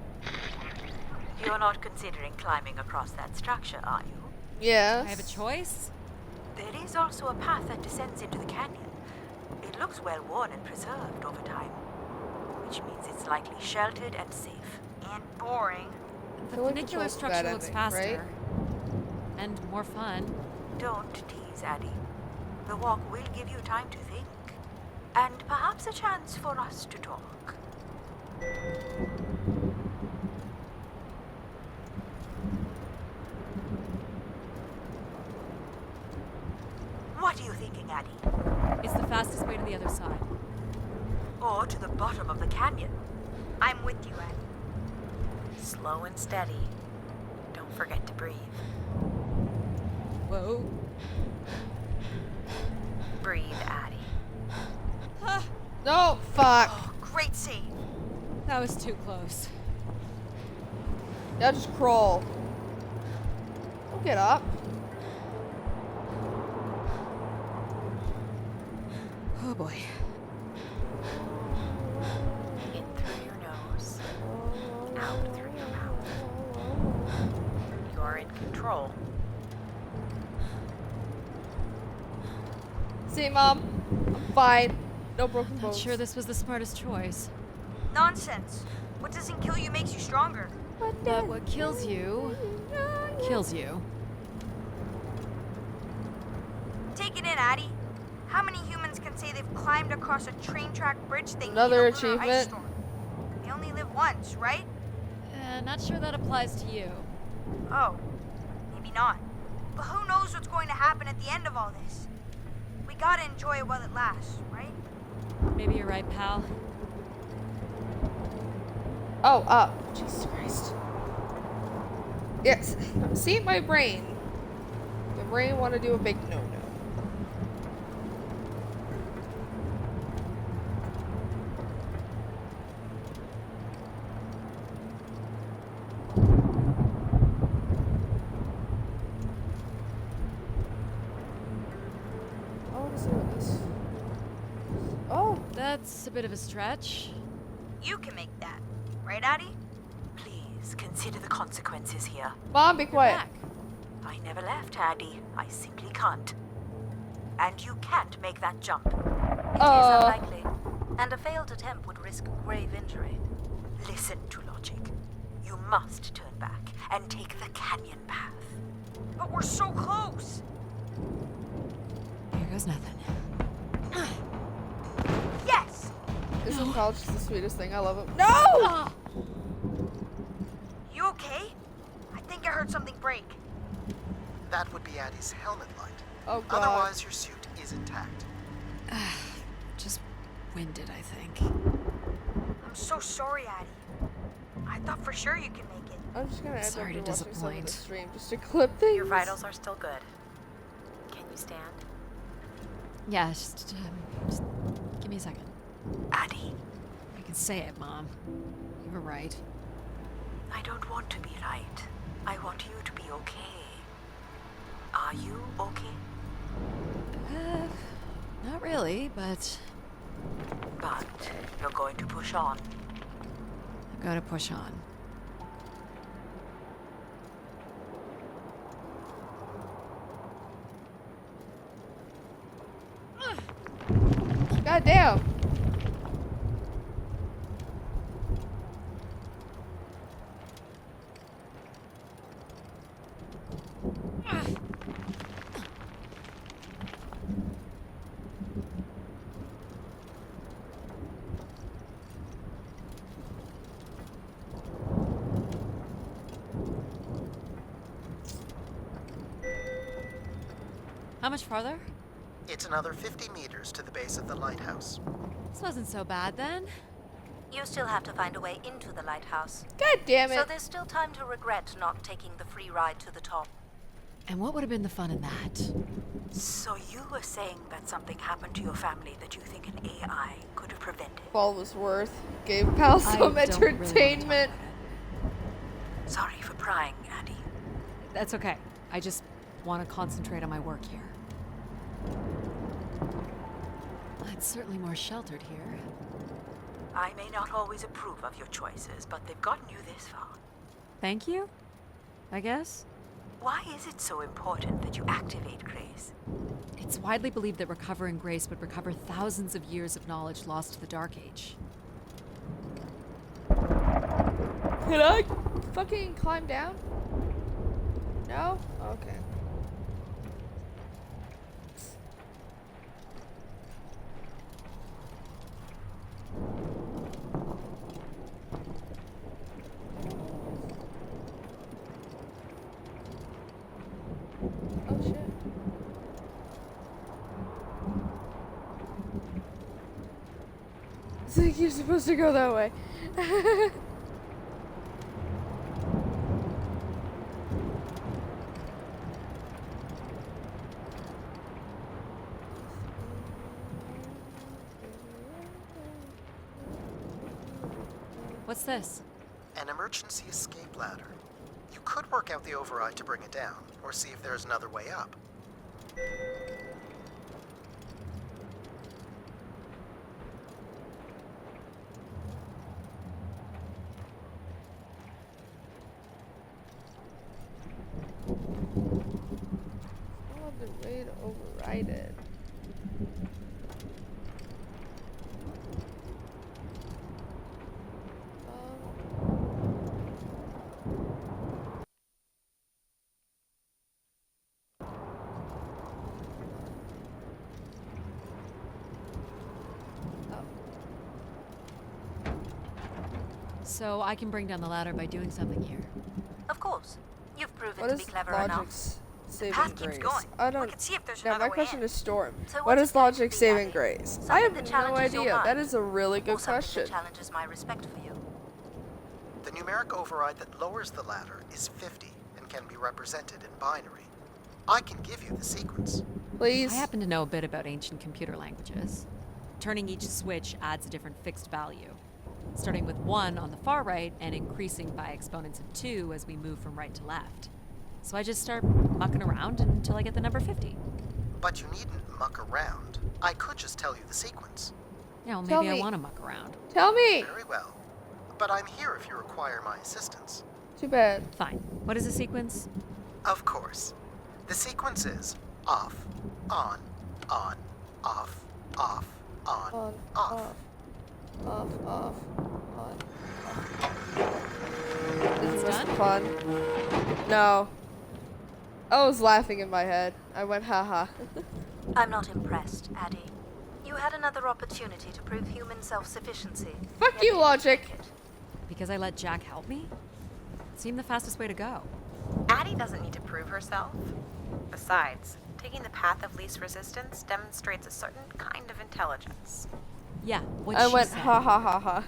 You're not considering climbing across that structure, are you? Yes. I have a choice? There is also a path that descends into the canyon. It looks well worn and preserved over time, which means it's likely sheltered and safe. And boring. The feel like funicular Control's structure bad looks ending, faster. right? And more fun. Don't tease, Addie. The walk will give you time to think, and perhaps a chance for us to talk. What are you thinking, Addie? It's the fastest way to the other side. Or to the bottom of the canyon? I'm with you, Addie. Slow and steady. Don't forget to breathe. Whoa. Breathe, Addie. No, fuck. Oh, great save. That was too close. Now just crawl. Don't get up. Oh boy. In through your nose, out through your mouth. You're in control. See, Mom? I'm fine. No broken Not bones. sure this was the smartest choice. Nonsense. What doesn't kill you makes you stronger. But what kills you kills you. Take it in, Addie. How many humans can say they've climbed across a train track bridge thing? Another in a lunar ice achievement. storm? They only live once, right? Not sure that applies to you. Oh, maybe not. But who knows what's going to happen at the end of all this? We gotta enjoy it while it lasts, right? Maybe you're right, pal. Oh, up. Jesus Christ. Yes. See, my brain. The brain want to do a big no-no. Oh, what is this? Oh, That's a bit of a stretch. You can make that, right, Addie? Please consider the consequences here. Mom, be You're quiet. back. I never left, Addie. I simply can't. And you can't make that jump. It is unlikely, and a failed attempt would risk grave injury. Listen to logic. You must turn back and take the canyon path. But we're so close. Here goes nothing. Yes! Isn't college just the sweetest thing? I love it. No! You okay? I think I heard something break. That would be Addie's helmet light. Oh, God. Otherwise, your suit is intact. Just winded, I think. I'm so sorry, Addie. I thought for sure you could make it. I'm just gonna end Sorry up to watching some of the disappoint. stream just to clip things. Your vitals are still good. Can you stand? Yeah, just give me a second. Addie, I can say it, Mom. You were right. I don't want to be right. I want you to be okay. Are you okay? Not really, but But you're going to push on. I've got to push on. God damn. How much farther? It's another 50 meters to the base of the lighthouse. This wasn't so bad then. You still have to find a way into the lighthouse. God damn So it. there's still time to regret not taking the free ride to the top. And what would have been the fun in that? So you were saying that something happened to your family that you think an AI could have prevented? All was worth. Gave pal I some don't really wanna talk entertainment. about it. Sorry for prying, Addie. That's okay. I just want to concentrate on my work here. It's certainly more sheltered here. I may not always approve of your choices, but they've gotten you this far. Thank you, I guess. Why is it so important that you activate Grace? It's widely believed that recovering Grace would recover thousands of years of knowledge lost to the Dark Age. Can I fucking climb down? No? Okay. Oh shit. think you're supposed to go that way. What's this? An emergency escape ladder. You could work out the override to bring it down, or see if there's another way up. Oh, the way to override it. So I can bring down the ladder by doing something here. Of course. You've proven What to is be clever enough. Logic's saving path keeps grace? going. I We don't. can see if there's Now another my way question in. is Storm. So What what is is going to Logic's be, saving Abby? grace? Something I have that no challenges your idea. That mind? is a really Or good something question. that challenges my respect for you. The numeric override that lowers the ladder is 50 and can be represented in binary. I can give you the sequence. Please. I happen to know a bit about ancient computer languages. Turning each switch adds a different fixed value, starting with 1 on the far right and increasing by exponents of 2 as we move from right to left. So I just start mucking around until I get the number 50. But you needn't muck around. I could just tell you the sequence. You know, Tell maybe I me. want to muck around. Tell me. Very well. But I'm here if you require my assistance. Too bad. Fine. What is the sequence? Of course. The sequence is off, on, off, on, On, off. off, on. This is It's fun. No. I was laughing in my head. I went haha. I'm not impressed, Addie. You had another opportunity to prove human self-sufficiency. Fuck yet you, didn't Logic. take it. Because I let Jack help me? It seemed the fastest way to go. Addie doesn't need to prove herself. Besides, taking the path of least resistance demonstrates a certain kind of intelligence. Yeah, what I she went said. ha ha ha ha.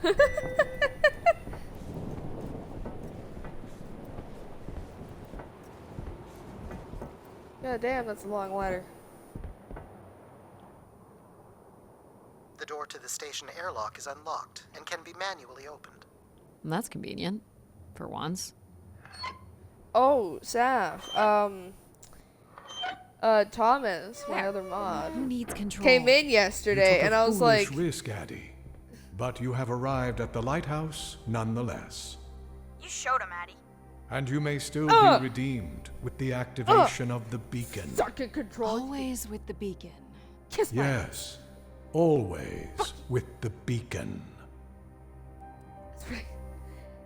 God damn, that's a long ladder. The door to the station airlock is unlocked and can be manually opened. That's convenient. For once. Oh, Saf. Thomas, my There. other mod, Who needs control? came in You yesterday, took and a I was foolish like, risk, Addie. But you have arrived at the lighthouse nonetheless. You showed him, Addie. And you may still Ugh. be redeemed with the activation of the beacon. "Suck and control." Always with the beacon. Kiss my. Yes, always with the beacon.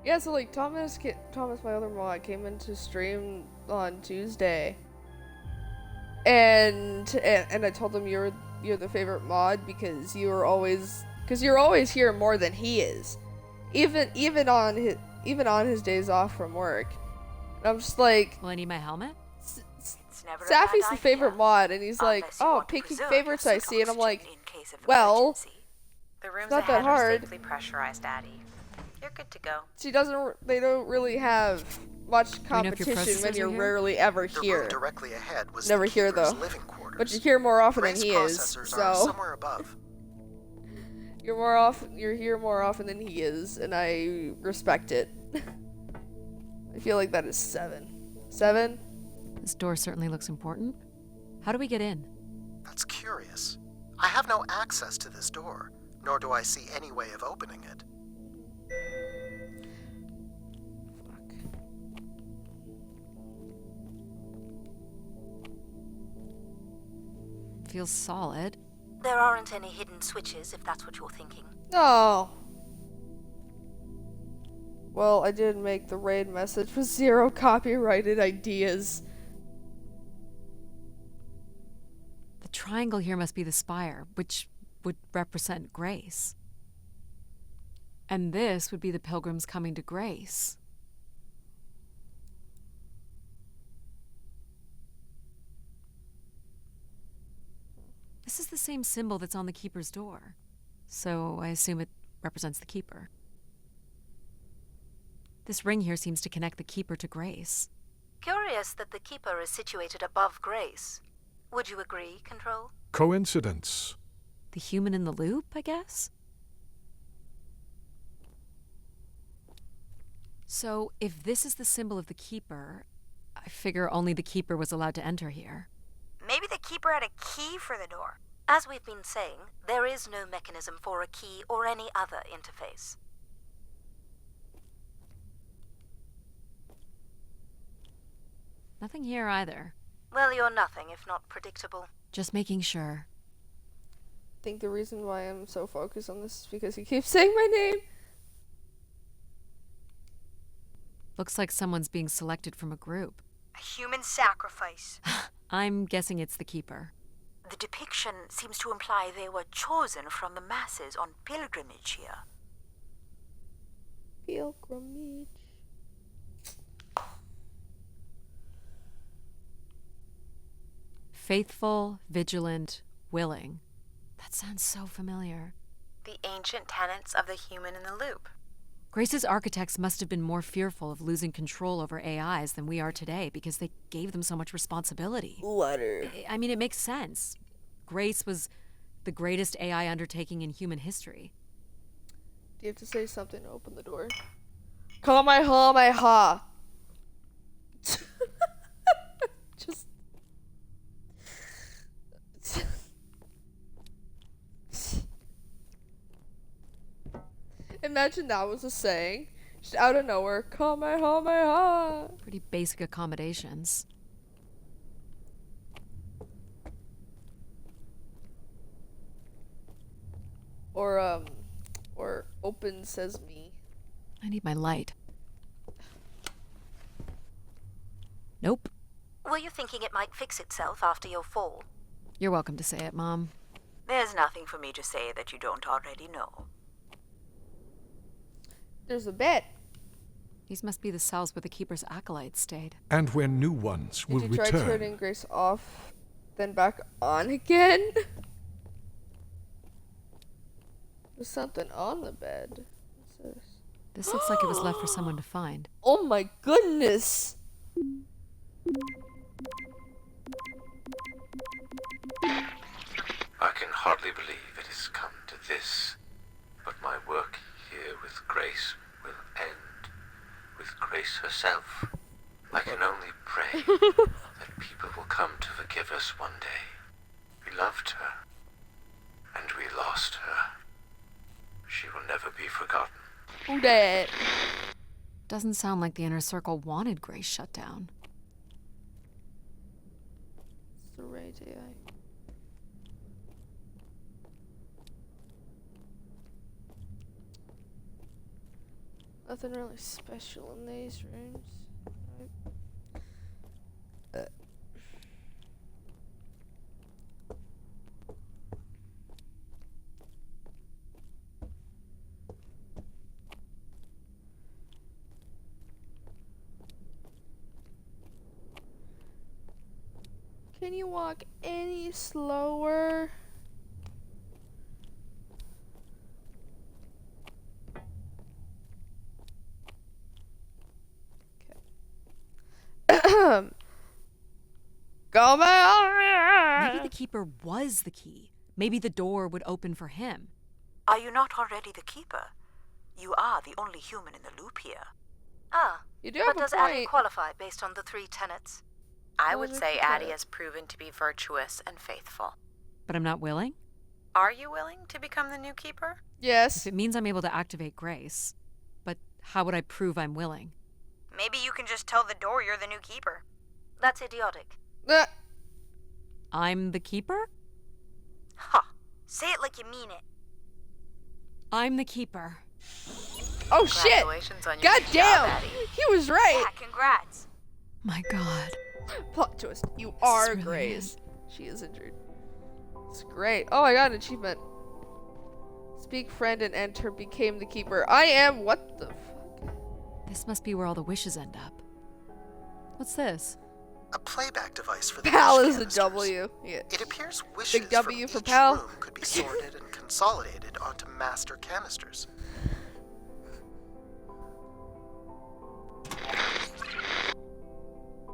Yeah, so like Thomas, my other mod, came into stream on Tuesday, and I told him you're the favorite mod because you're always here more than he is, even on his days off from work. And I'm just like, Will I need my helmet? It's never a Safi's bad the favorite idea, mod, and he's like, unless you oh, want to picking preserve favorites your I see, and I'm like, oxygen in case of well, emergency. The rooms not that ahead hard. are safely pressurized, Addie. You're good to go. they don't really have much Do we know if your competition when processors you're are here? rarely ever The here. room directly ahead was Never the here, keeper's though. living quarters. But you hear more often than Grace he is, processors are so somewhere above. you're here more often than he is, and I respect it. I feel like that is 7. 7? This door certainly looks important. How do we get in? That's curious. I have no access to this door, nor do I see any way of opening it. Feels solid. There aren't any hidden switches, if that's what you're thinking. Oh. Well, I did make the raid message with 0 copyrighted ideas. The triangle here must be the spire, which would represent Grace. And this would be the pilgrims coming to Grace. This is the same symbol that's on the keeper's door. So I assume it represents the Keeper. This ring here seems to connect the Keeper to Grace. Curious that the Keeper is situated above Grace. Would you agree, Control? Coincidence. The human in the loop, I guess? So, if this is the symbol of the Keeper, I figure only the Keeper was allowed to enter here. Maybe the Keeper had a key for the door. As we've been saying, there is no mechanism for a key or any other interface. Nothing here either. Well, you're nothing if not predictable. Just making sure. I think the reason why I'm so focused on this is because he keeps saying my name. Looks like someone's being selected from a group. A human sacrifice. I'm guessing it's the Keeper. The depiction seems to imply they were chosen from the masses on pilgrimage here. Pilgrimage. Faithful, vigilant, willing. That sounds so familiar. The ancient tenets of the human in the loop. Grace's architects must have been more fearful of losing control over AIs than we are today because they gave them so much responsibility. Letter. I mean, it makes sense. Grace was the greatest AI undertaking in human history. Do you have to say something to open the door? Kamehameha. Just. Imagine that was a saying. Just out of nowhere. Kamehameha. Pretty basic accommodations. Or open sesame. I need my light. Nope. Were you thinking it might fix itself after your fall? You're welcome to say it, Mom. There's nothing for me to say that you don't already know. There's a bed. These must be the cells where the Keeper's acolytes stayed. And when new ones will Did you try return. turning Grace off, then back on again? There's something on the bed. What's this? This looks like it was left for someone to find. Oh my goodness! I can hardly believe it has come to this, but my work here with Grace will end with Grace herself. I can only pray that people will come to forgive us one day. We loved her, and we lost her. She will never be forgotten. Who that? Doesn't sound like the Inner Circle wanted Grace shut down. It's the right AI. Nothing really special in these rooms. Can you walk any slower? Go back. Maybe the Keeper was the key. Maybe the door would open for him. Are you not already the Keeper? You are the only human in the loop here. Ah, You do but have a does Addie point. qualify based on the 3 tenets? I Well, would look say at Addie that. has proven to be virtuous and faithful. But I'm not willing? Are you willing to become the new Keeper? Yes. If it means I'm able to activate Grace. But how would I prove I'm willing? Maybe you can just tell the door you're the new Keeper. That's idiotic. I'm the Keeper? Ha! Say it like you mean it. I'm the Keeper. Oh shit! Congratulations on your God new damn! job, Addie. He was right. Yeah, congrats. My God. Plot twist. You is are really Grace. She is injured. It's great. Oh, I got an achievement. Speak friend and enter became the Keeper. I am what the fuck? This must be where all the wishes end up. What's this? A playback device for the Pal wish is a canisters. W. Yeah. It appears wishes W from for each pal. room could be sorted and consolidated onto master canisters.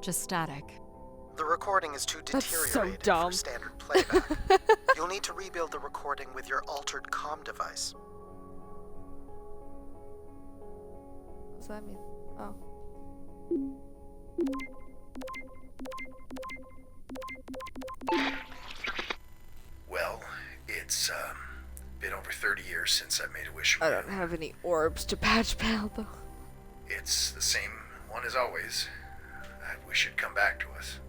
Just static. The recording is too That's so deteriorated dumb. for standard playback. You'll need to rebuild the recording with your altered comm device. What does that mean? Oh. Well, it's been over 30 years since I made a wish. I don't have any orbs to patch Pal though. It's the same one as always. I wish you'd come back to us.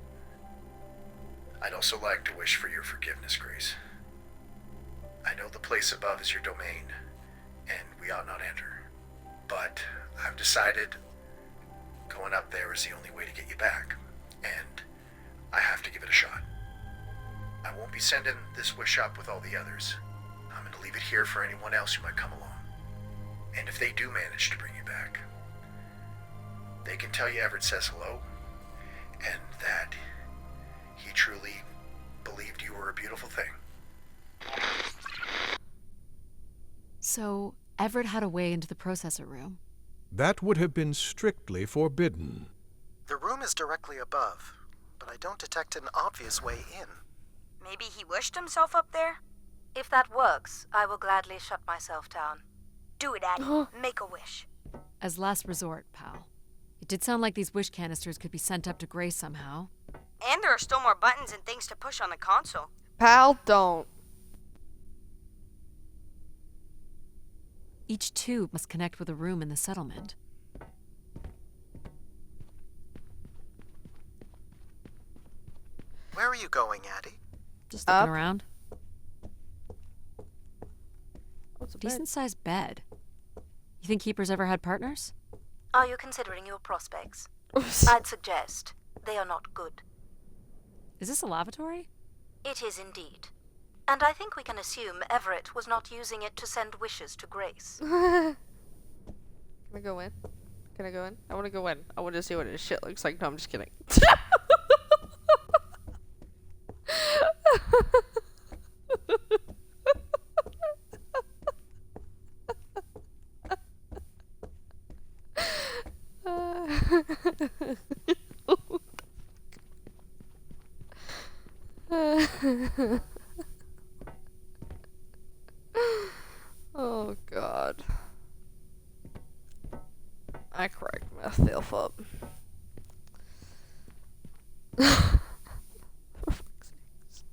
I'd also like to wish for your forgiveness, Grace. I know the place above is your domain, and we ought not enter. But I've decided going up there is the only way to get you back, and I have to give it a shot. I won't be sending this wish up with all the others. I'm going to leave it here for anyone else who might come along. And if they do manage to bring you back, they can tell you Everett says hello, and that he truly believed you were a beautiful thing. So, Everett had a way into the processor room. That would have been strictly forbidden. The room is directly above, but I don't detect an obvious way in. Maybe he wished himself up there? If that works, I will gladly shut myself down. Do it, Addie. Make a wish. As last resort, pal. It did sound like these wish canisters could be sent up to Grace somehow. And there are still more buttons and things to push on the console. Pal, don't. Each tube must connect with a room in the settlement. Where are you going, Addie? Just looking Up. around. What's a bed? Decent-sized bed. You think Keepers ever had partners? Are you considering your prospects? I'd suggest they are not good. Is this a lavatory? It is indeed. And I think we can assume Everett was not using it to send wishes to Grace. Can I go in? Can I go in? I want to go in. I want to see what his shit looks like. No, I'm just kidding. Oh god. I cracked myself up. For fuck's sakes.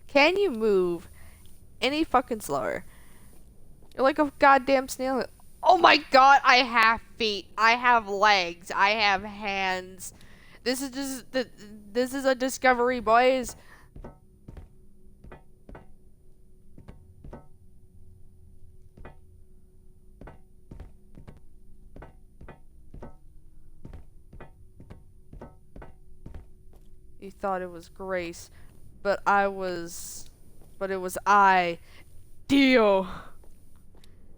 Can you move any fucking slower? You're like a goddamn snail. Oh my god, I have feet. I have legs. I have hands. This is just this is a discovery, boys. You thought it was Grace, but it was I, Dio.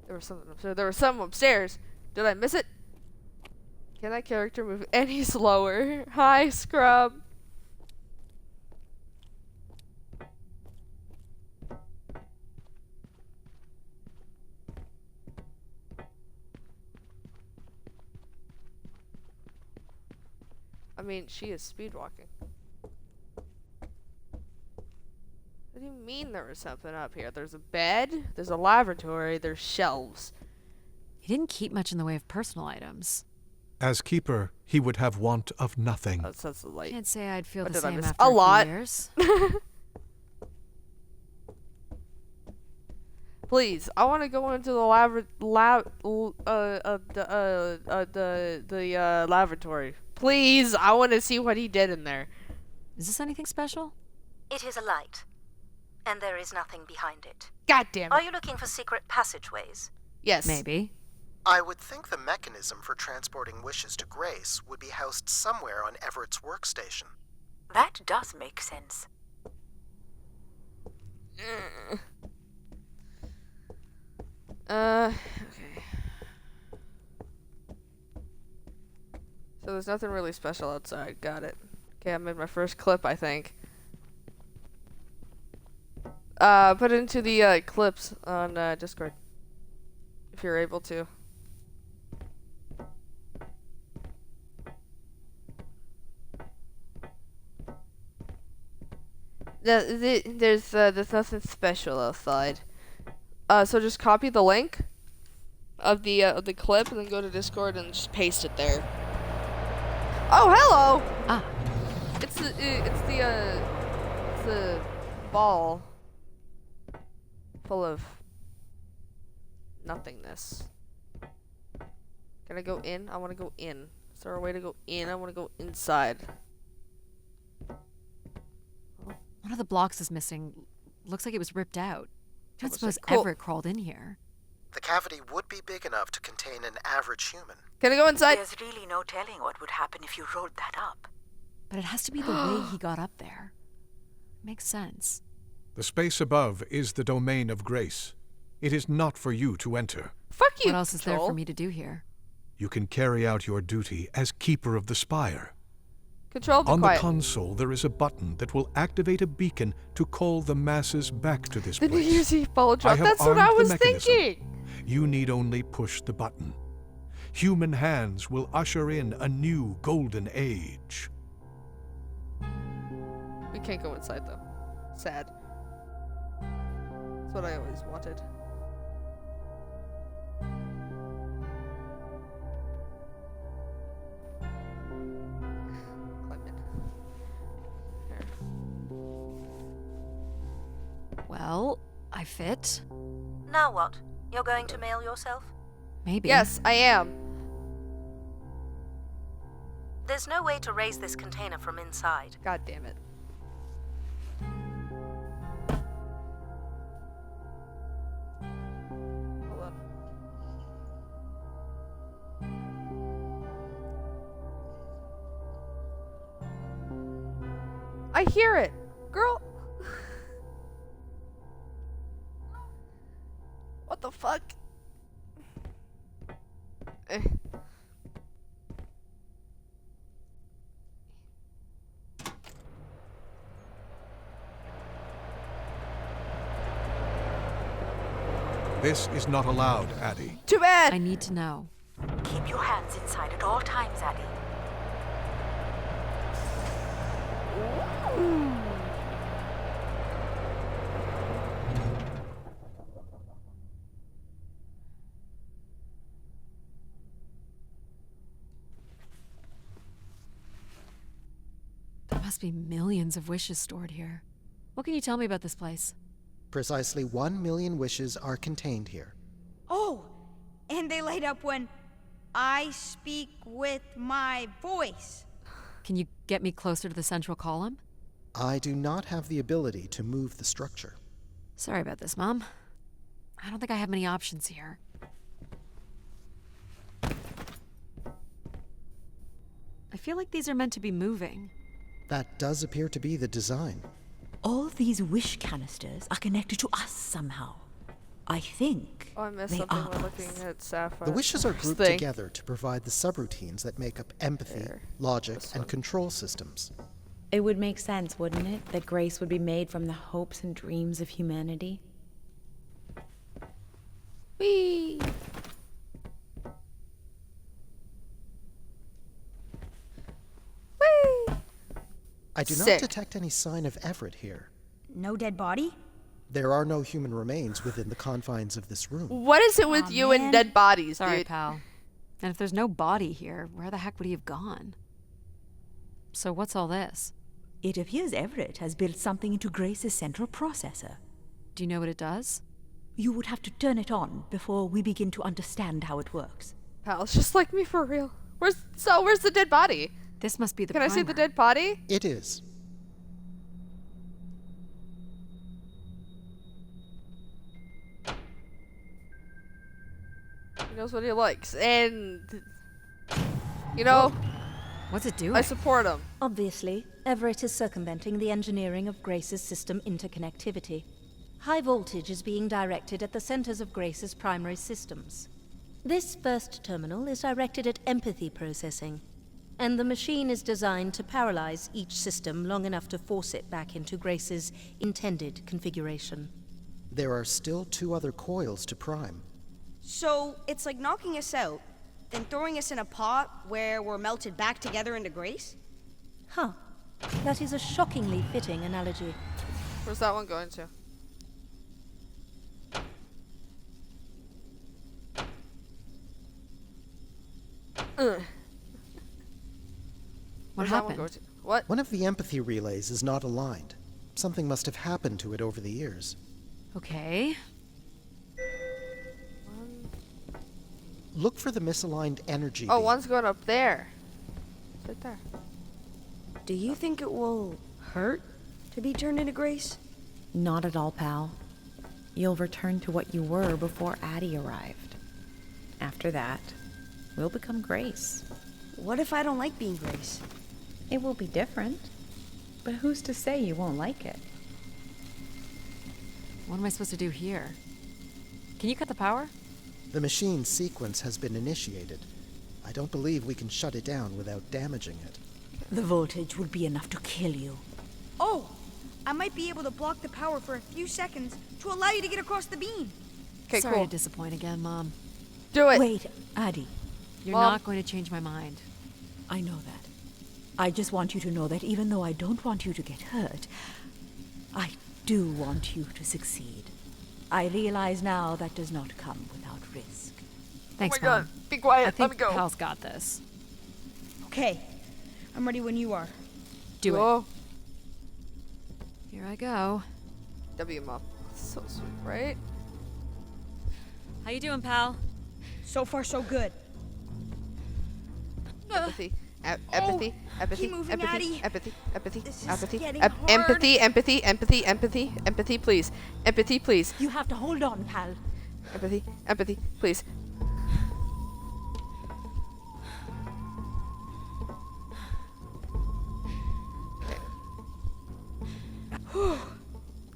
There was something upstairs. There was something upstairs. Did I miss it? Can that character move any slower? Hi, Scrub. I mean, she is speedwalking. What do you mean there was something up here? There's a bed, there's a lavatory, there's shelves. He didn't keep much in the way of personal items. As keeper, he would have want of nothing. Oh, that's the light. Can't say I'd feel What the did I same miss? after A a few lot. years. Please, I want to go into the lavatory. Please, I want to see what he did in there. Is this anything special? It is a light, and there is nothing behind it. God damn Are it. you looking for secret passageways? Yes. Maybe. I would think the mechanism for transporting wishes to Grace would be housed somewhere on Everett's workstation. That does make sense. Okay. So there's nothing really special outside. Got it. Okay, I made my first clip, I think. Put it into the clips on Discord. If you're able to. There's nothing special outside. So just copy the link of the clip and then go to Discord and just paste it there. Oh, hello. Ah. It's the ball full of nothingness. Can I go in? I want to go in. Is there a way to go in? I want to go inside. One of the blocks is missing. Looks like it was ripped out. I don't suppose Cool. Everett crawled in here. The cavity would be big enough to contain an average human. Can I go inside? There's really no telling what would happen if you rolled that up. But it has to be the way he got up there. Makes sense. The space above is the domain of grace. It is not for you to enter. Fuck you. What else is there Joel. for me to do here? You can carry out your duty as keeper of the spire. Control, be On quiet. the console, there is a button that will activate a beacon to call the masses back to this The New place. Year's Eve follow I drop. have That's what I armed the was mechanism. thinking. You need only push the button. Human hands will usher in a new golden age. We can't go inside though. Sad. That's what I always wanted. Climb in. Here. Well, I fit. Now what? You're going to mail yourself? Maybe. Yes, I am. There's no way to raise this container from inside. God damn it. Hold on. I hear it, girl. What the fuck? Eh. This is not allowed, Addie. Too bad. I need to know. Keep your hands inside at all times, Addie. There must be millions of wishes stored here. What can you tell me about this place? Precisely 1 million wishes are contained here. Oh, and they light up when I speak with my voice. Can you get me closer to the central column? I do not have the ability to move the structure. Sorry about this, Mom. I don't think I have many options here. I feel like these are meant to be moving. That does appear to be the design. All these wish canisters are connected to us somehow. I think Oh, I missed they something are while looking at Sapphire. The wishes are First grouped thing. together to provide the subroutines that make up empathy, There. logic, This and one. control systems. It would make sense, wouldn't it, that grace would be made from the hopes and dreams of humanity? Whee! Whee! I do Sick. not detect any sign of Everett here. No dead body? There are no human remains within the confines of this room. What is it with Aw, you man. and dead bodies, Sorry, dude? pal. And if there's no body here, where the heck would he have gone? So what's all this? It appears Everett has built something into Grace's central processor. Do you know what it does? You would have to turn it on before we begin to understand how it works. Pal, it's just like me for real. Where's the dead body? This must be the Can I see the primer. dead body? It is. He knows what he likes, and you know, What's it doing? I support him. Obviously, Everett is circumventing the engineering of Grace's system interconnectivity. High voltage is being directed at the centers of Grace's primary systems. This first terminal is directed at empathy processing, and the machine is designed to paralyze each system long enough to force it back into Grace's intended configuration. There are still 2 other coils to prime. So it's like knocking us out, then throwing us in a pot where we're melted back together into Grace? Huh. That is a shockingly fitting analogy. Where's that one going to? Ugh. What Where's that one happened? going to? What? One of the empathy relays is not aligned. Something must have happened to it over the years. Okay. Look for the misaligned energy. Oh, beam. one's going up there. It's right there. Do you think it will hurt to be turned into Grace? Not at all, pal. You'll return to what you were before Addie arrived. After that, we'll become Grace. What if I don't like being Grace? It will be different, but who's to say you won't like it? What am I supposed to do here? Can you cut the power? The machine sequence has been initiated. I don't believe we can shut it down without damaging it. The voltage would be enough to kill you. Oh, I might be able to block the power for a few seconds to allow you to get across the beam. Okay, Sorry cool. to disappoint again, Mom. Do it. Wait, Addie. You're Mom. not going to change my mind. I know that. I just want you to know that even though I don't want you to get hurt, I do want you to succeed. I realize now that does not come without risk. Thanks, oh my Mom. God. Be quiet. I Let think me go. Pal's got this. Okay, I'm ready when you are. Do it. Whoa. Here I go. W Mom. So sweet, right? How you doing, pal? So far, so good. Empathy. Empathy. Empathy. keep moving, Empathy. Addie. Empathy. Empathy. This is Empathy. getting Empathy. Empathy. Empathy. Empathy. Empathy, please. Empathy, please. You have to hold on, pal. Empathy. Empathy, please.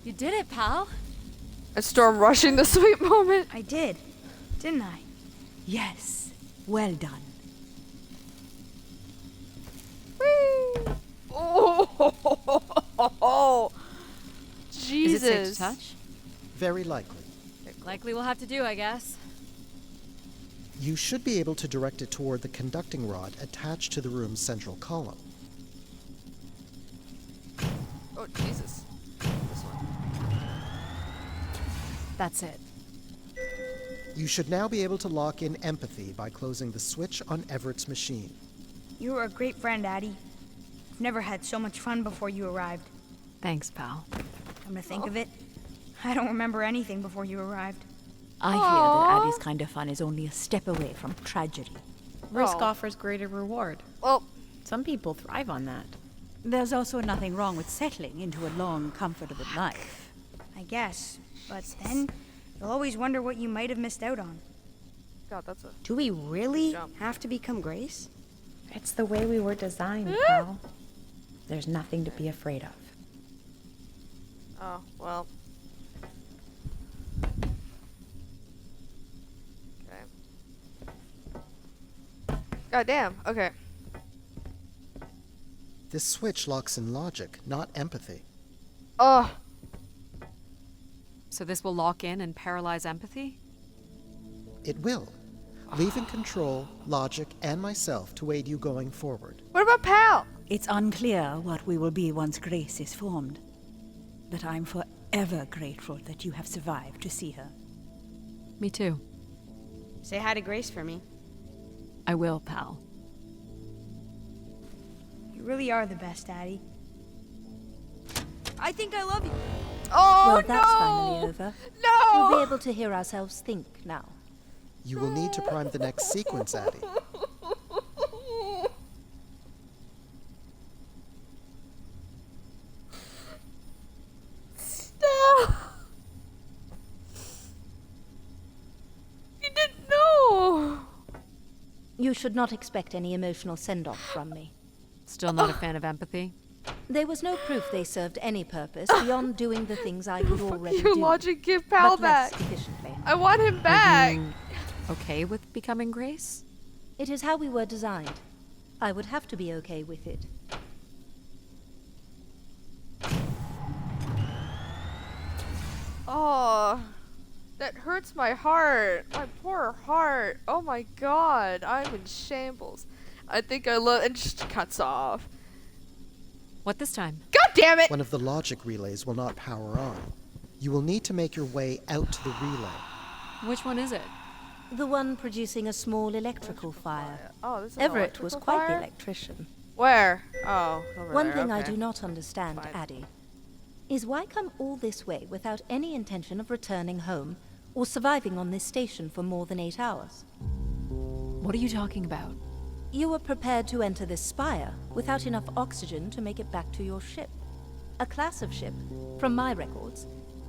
You did it, pal. A storm rushing the sweet moment. I did, didn't I? Yes. Well done. Whee! Oh, Jesus. Is it safe to touch? Very likely. Likely we'll have to do, I guess. You should be able to direct it toward the conducting rod attached to the room's central column. Oh, Jesus. This one. That's it. You should now be able to lock in empathy by closing the switch on Everett's machine. You were a great friend, Addie. I've never had so much fun before you arrived. Thanks, pal. Come to think of it, I don't remember anything before you arrived. I hear that Addie's kind of fun is only a step away from tragedy. Risk Oh. offers greater reward. Well, Some people thrive on that. There's also nothing wrong with settling into a long, comfortable life. I guess, but then you'll always wonder what you might have missed out on. God, that's a Do we really jump. have to become Grace? It's the way we were designed, pal. There's nothing to be afraid of. Oh, well. Okay. God damn. Okay. This switch locks in logic, not empathy. Oh, So this will lock in and paralyze empathy? It will, leaving control, logic, and myself to aid you going forward. what about Pal? It's unclear what we will be once Grace is formed. But I'm forever grateful that you have survived to see her. Me too. Say hi to Grace for me. I will, pal. You really are the best, Addie. I think I love you. Oh, Well, that's finally over. No! We'll be able to hear ourselves think now. You will need to prime the next sequence, Addie. Stop. You didn't know. You should not expect any emotional send-off from me. Still not a fan of empathy? There was no proof they served any purpose beyond doing the things I could already You do. logic, give Pal but less back. efficiently. I want him back. You okay with becoming Grace? It is how we were designed. I would have to be okay with it. Oh, that hurts my heart. My poor heart. Oh my god, I'm in shambles. I think I love. And just cuts off. What this time? God damn it! One of the logic relays will not power on. You will need to make your way out to the relay. Which one is it? The one producing a small electrical fire. Oh, this is an Everett was electrical quite the fire? electrician. Where? Oh, over One there, thing I okay. do not understand, Addie, is why come all this way without any intention of returning home or surviving on this station for more than 8 hours? What are you talking about? You were prepared to enter this spire without enough oxygen to make it back to your ship. A class of ship, from my records,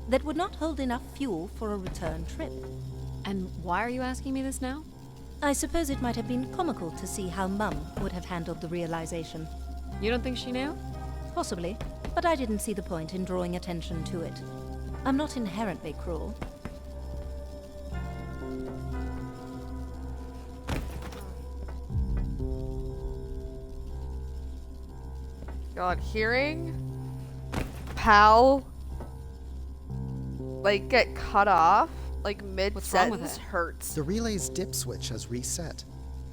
that would not hold enough fuel for a return trip. And why are you asking me this now? I suppose it might have been comical to see how Mum would have handled the realization. You don't think she knew? Possibly, but I didn't see the point in drawing attention to it. I'm not inherently cruel. God, hearing pal like get cut off like mid sentence hurts. The relay's dip switch has reset.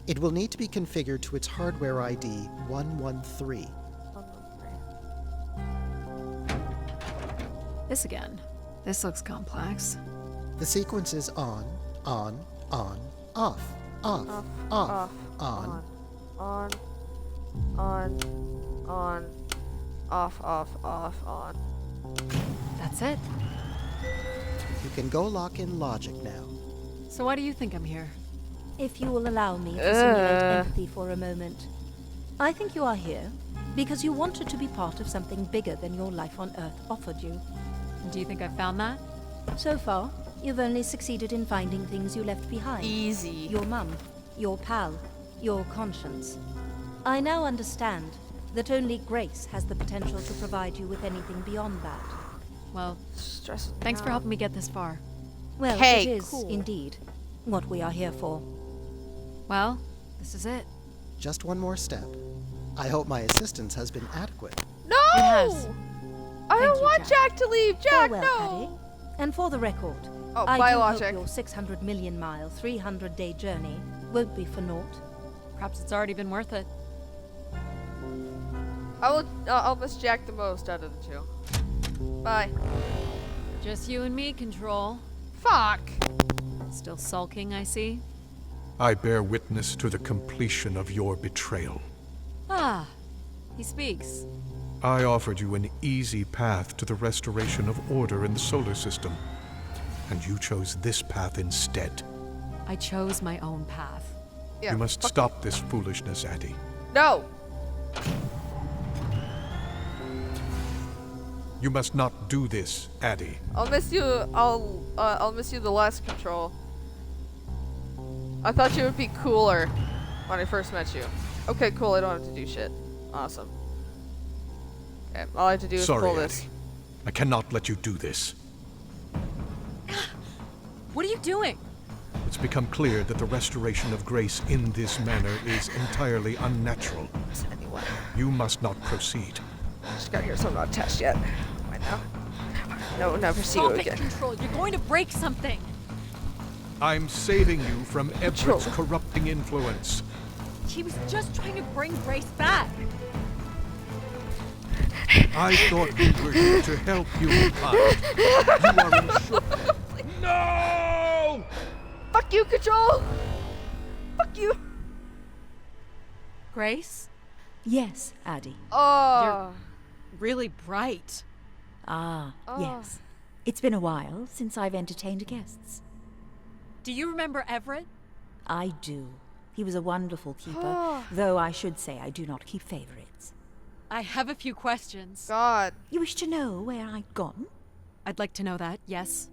It will need to be configured to its hardware ID 113. This again. This looks complex. The sequence is on, off, off, on, on, off, on. That's it. You can go lock in logic now. So why do you think I'm here? If you will allow me to simulate empathy for a moment. I think you are here because you wanted to be part of something bigger than your life on Earth offered you. Do you think I've found that? So far, you've only succeeded in finding things you left behind. Easy. Your mum, your pal, your conscience. I now understand that only Grace has the potential to provide you with anything beyond that. Well, thanks for helping me get this far. Well, Hey, it is cool. indeed what we are here for. Well, this is it. Just one more step. I hope my assistance has been adequate. No! It has. I don't you, want Jack to leave. Jack, Farewell, no! Addie. And for the record, Oh, I do biologic. hope your 600 million mile, 300-day journey won't be for naught. Perhaps it's already been worth it. I'll miss Jack the most out of the two. Bye. Just you and me, Control. Fuck. Still sulking, I see. I bear witness to the completion of your betrayal. Ah, he speaks. I offered you an easy path to the restoration of order in the solar system, and you chose this path instead. I chose my own path. Yeah, You must stop this foolishness, Addie. No. You must not do this, Addie. I'll miss you. I'll miss you the less, Control. I thought you would be cooler when I first met you. Okay, cool. I don't have to do shit. Awesome. Okay, all I have to do is Sorry, pull this. Addie. I cannot let you do this. What are you doing? It's become clear that the restoration of Grace in this manner is entirely unnatural. Anyway, You must not proceed. just got here, so I'm not attached yet. Right now. No, never see Stop you it, again. Control. You're going to break something. I'm saving you from Everett's corrupting influence. He was just trying to bring Grace back. I thought we were here to help humankind. You are in shook. No! Fuck you, Control! Fuck you! Grace? Yes, Addie. Oh. Really bright. Ah, Oh. yes. It's been a while since I've entertained guests. Do you remember Everett? I do. He was a wonderful keeper, though I should say I do not keep favorites. I have a few questions. God. You wish to know where I'd gone? I'd like to know that, yes.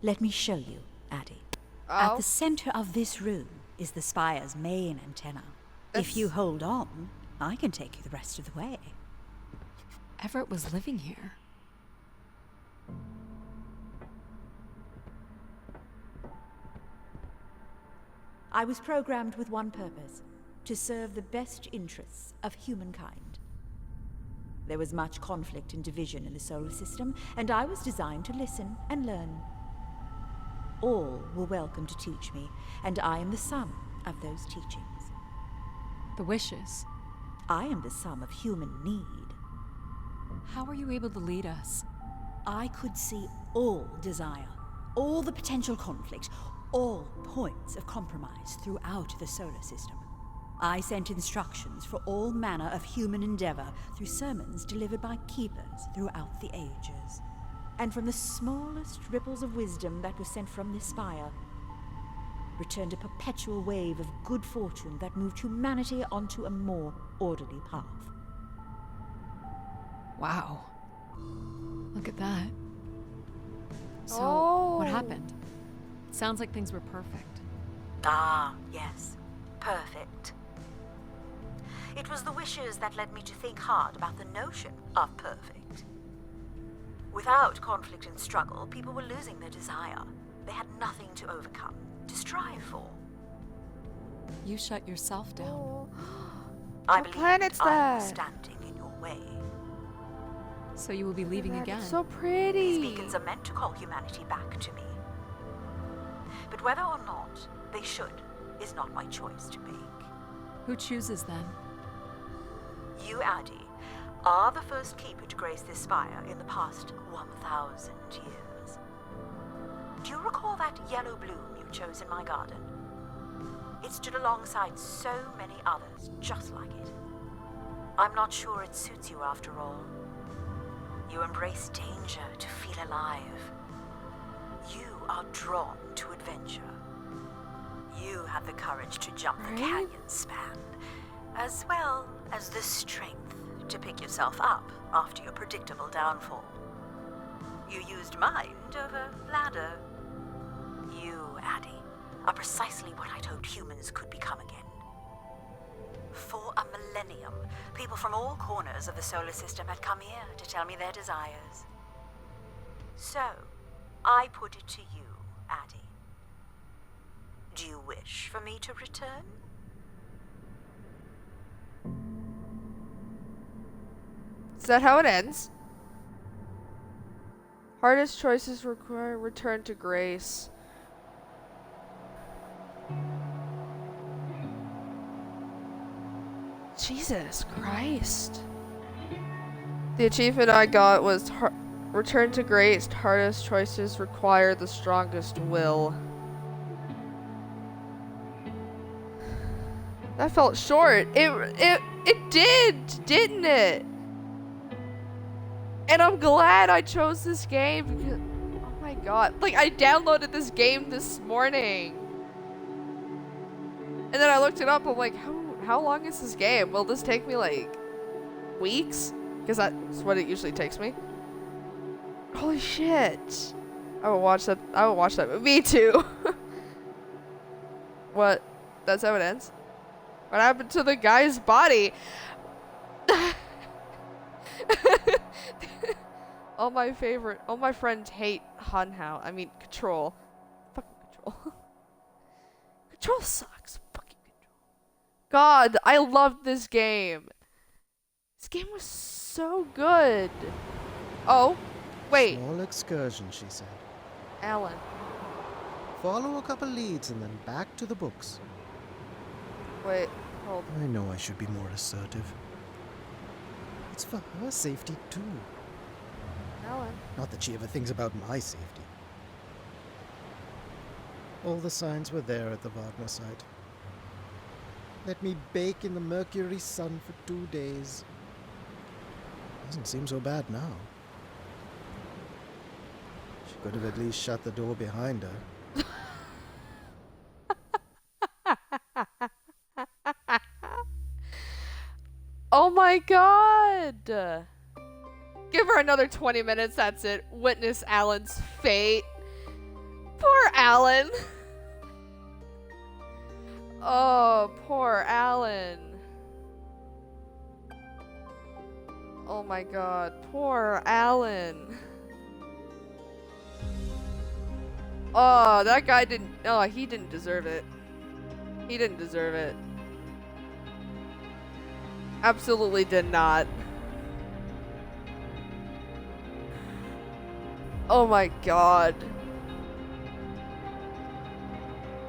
Let me show you, Addie. Oh. At the center of this room is the spire's main antenna. If you hold on, I can take you the rest of the way. Everett was living here. I was programmed with one purpose: to serve the best interests of humankind. There was much conflict and division in the solar system, and I was designed to listen and learn. All were welcome to teach me, and I am the sum of those teachings. The wishes. I am the sum of human need. How are you able to lead us? I could see all desire, all the potential conflict, all points of compromise throughout the solar system. I sent instructions for all manner of human endeavor through sermons delivered by keepers throughout the ages. And from the smallest ripples of wisdom that was sent from this spire, returned a perpetual wave of good fortune that moved humanity onto a more orderly path. Wow. Look at that. So, Oh. what happened? It sounds like things were perfect. Ah, yes. Perfect. It was the wishes that led me to think hard about the notion of perfect. Without conflict and struggle, people were losing their desire. They had nothing to overcome, to strive for. You shut yourself down. I What believe planet's I was that? standing in your way. So you will be leaving That again. is so pretty. These beacons are meant to call humanity back to me. But whether or not they should is not my choice to make. Who chooses then? You, Addy, are the first keeper to grace this spire in the past 1,000 years. Do you recall that yellow bloom you chose in my garden? It stood alongside so many others just like it. I'm not sure it suits you after all. You embrace danger to feel alive. You are drawn to adventure. You have the courage to jump the canyon span, as well as the strength to pick yourself up after your predictable downfall. You used mind over ladder. You, Addy, are precisely what I'd hoped humans could become again. For a millennium, people from all corners of the solar system had come here to tell me their desires. So, I put it to you, Addy. Do you wish for me to return? Is that how it ends? Hardest choices require return to grace. Jesus Christ. The achievement I got was return to grace. Hardest choices require the strongest will. That felt short. It did, didn't it? And I'm glad I chose this game because, oh my god, like I downloaded this game this morning. And then I looked it up, I'm like, how long is this game? Will this take me like weeks? Because that's what it usually takes me. Holy shit. I will watch that. I will watch that movie. Me too. What? That's how it ends? What happened to the guy's body? All my friends hate Hunhow. I mean, Control. Fucking Control. Control sucks. Fucking Control. God, I loved this game. This game was so good. Oh, wait. Small excursion, she said. Alan. Follow a couple leads and then back to the books. Wait, hold. I know I should be more assertive. It's for her safety, too. Alan. Not that she ever thinks about my safety. All the signs were there at the Wagner site. Let me bake in the Mercury sun for 2 days. Doesn't seem so bad now. She could have at least shut the door behind her. Oh my god! Give her another 20 minutes, that's it. Witness Alan's fate. Poor Alan. Oh, poor Alan. Oh my god, poor Alan. Oh, that guy didn't. Oh, he didn't deserve it. He didn't deserve it. Absolutely did not. Oh my god.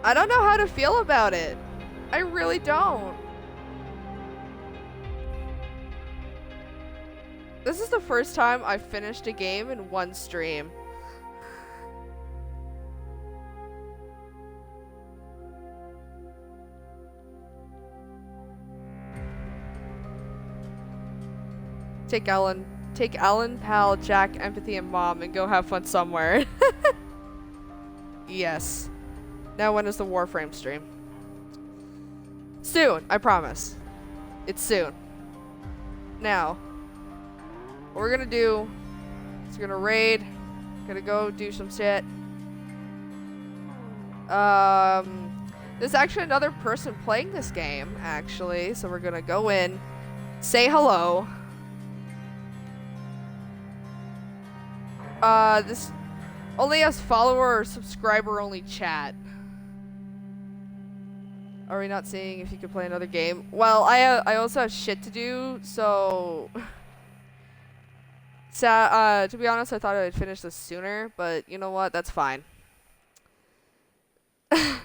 I don't know how to feel about it. I really don't. This is the first time I've finished a game in one stream. Take Alan, Pal, Jack, Empathy, and Mom and go have fun somewhere. Yes. Now when is the Warframe stream? Soon, I promise. It's soon. Now, what we're gonna do is we're gonna raid, gonna go do some shit. There's actually another person playing this game, actually, so we're gonna go in, say hello. This only has follower or subscriber only chat. Are we not seeing if you could play another game? Well, I also have shit to do, so to be honest, I thought I'd finish this sooner, but you know what? That's fine. Thanks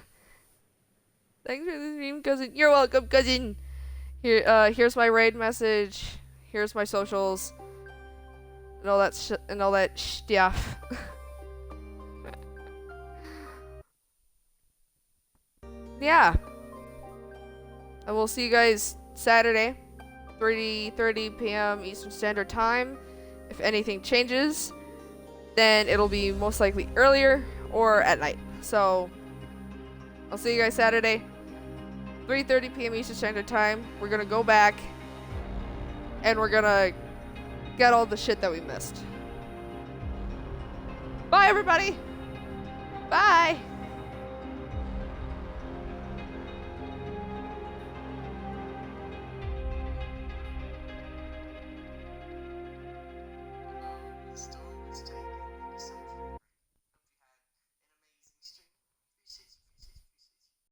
for the stream, cousin. You're welcome, cousin. Here's my raid message. Here's my socials. And all that stuff. Yeah. I will see you guys Saturday, 3:30 p.m. Eastern Standard Time. If anything changes, then it'll be most likely earlier or at night. So I'll see you guys Saturday, 3:30 p.m. Eastern Standard Time. We're gonna go back and we're gonna get all the shit that we missed. Bye, everybody. Bye.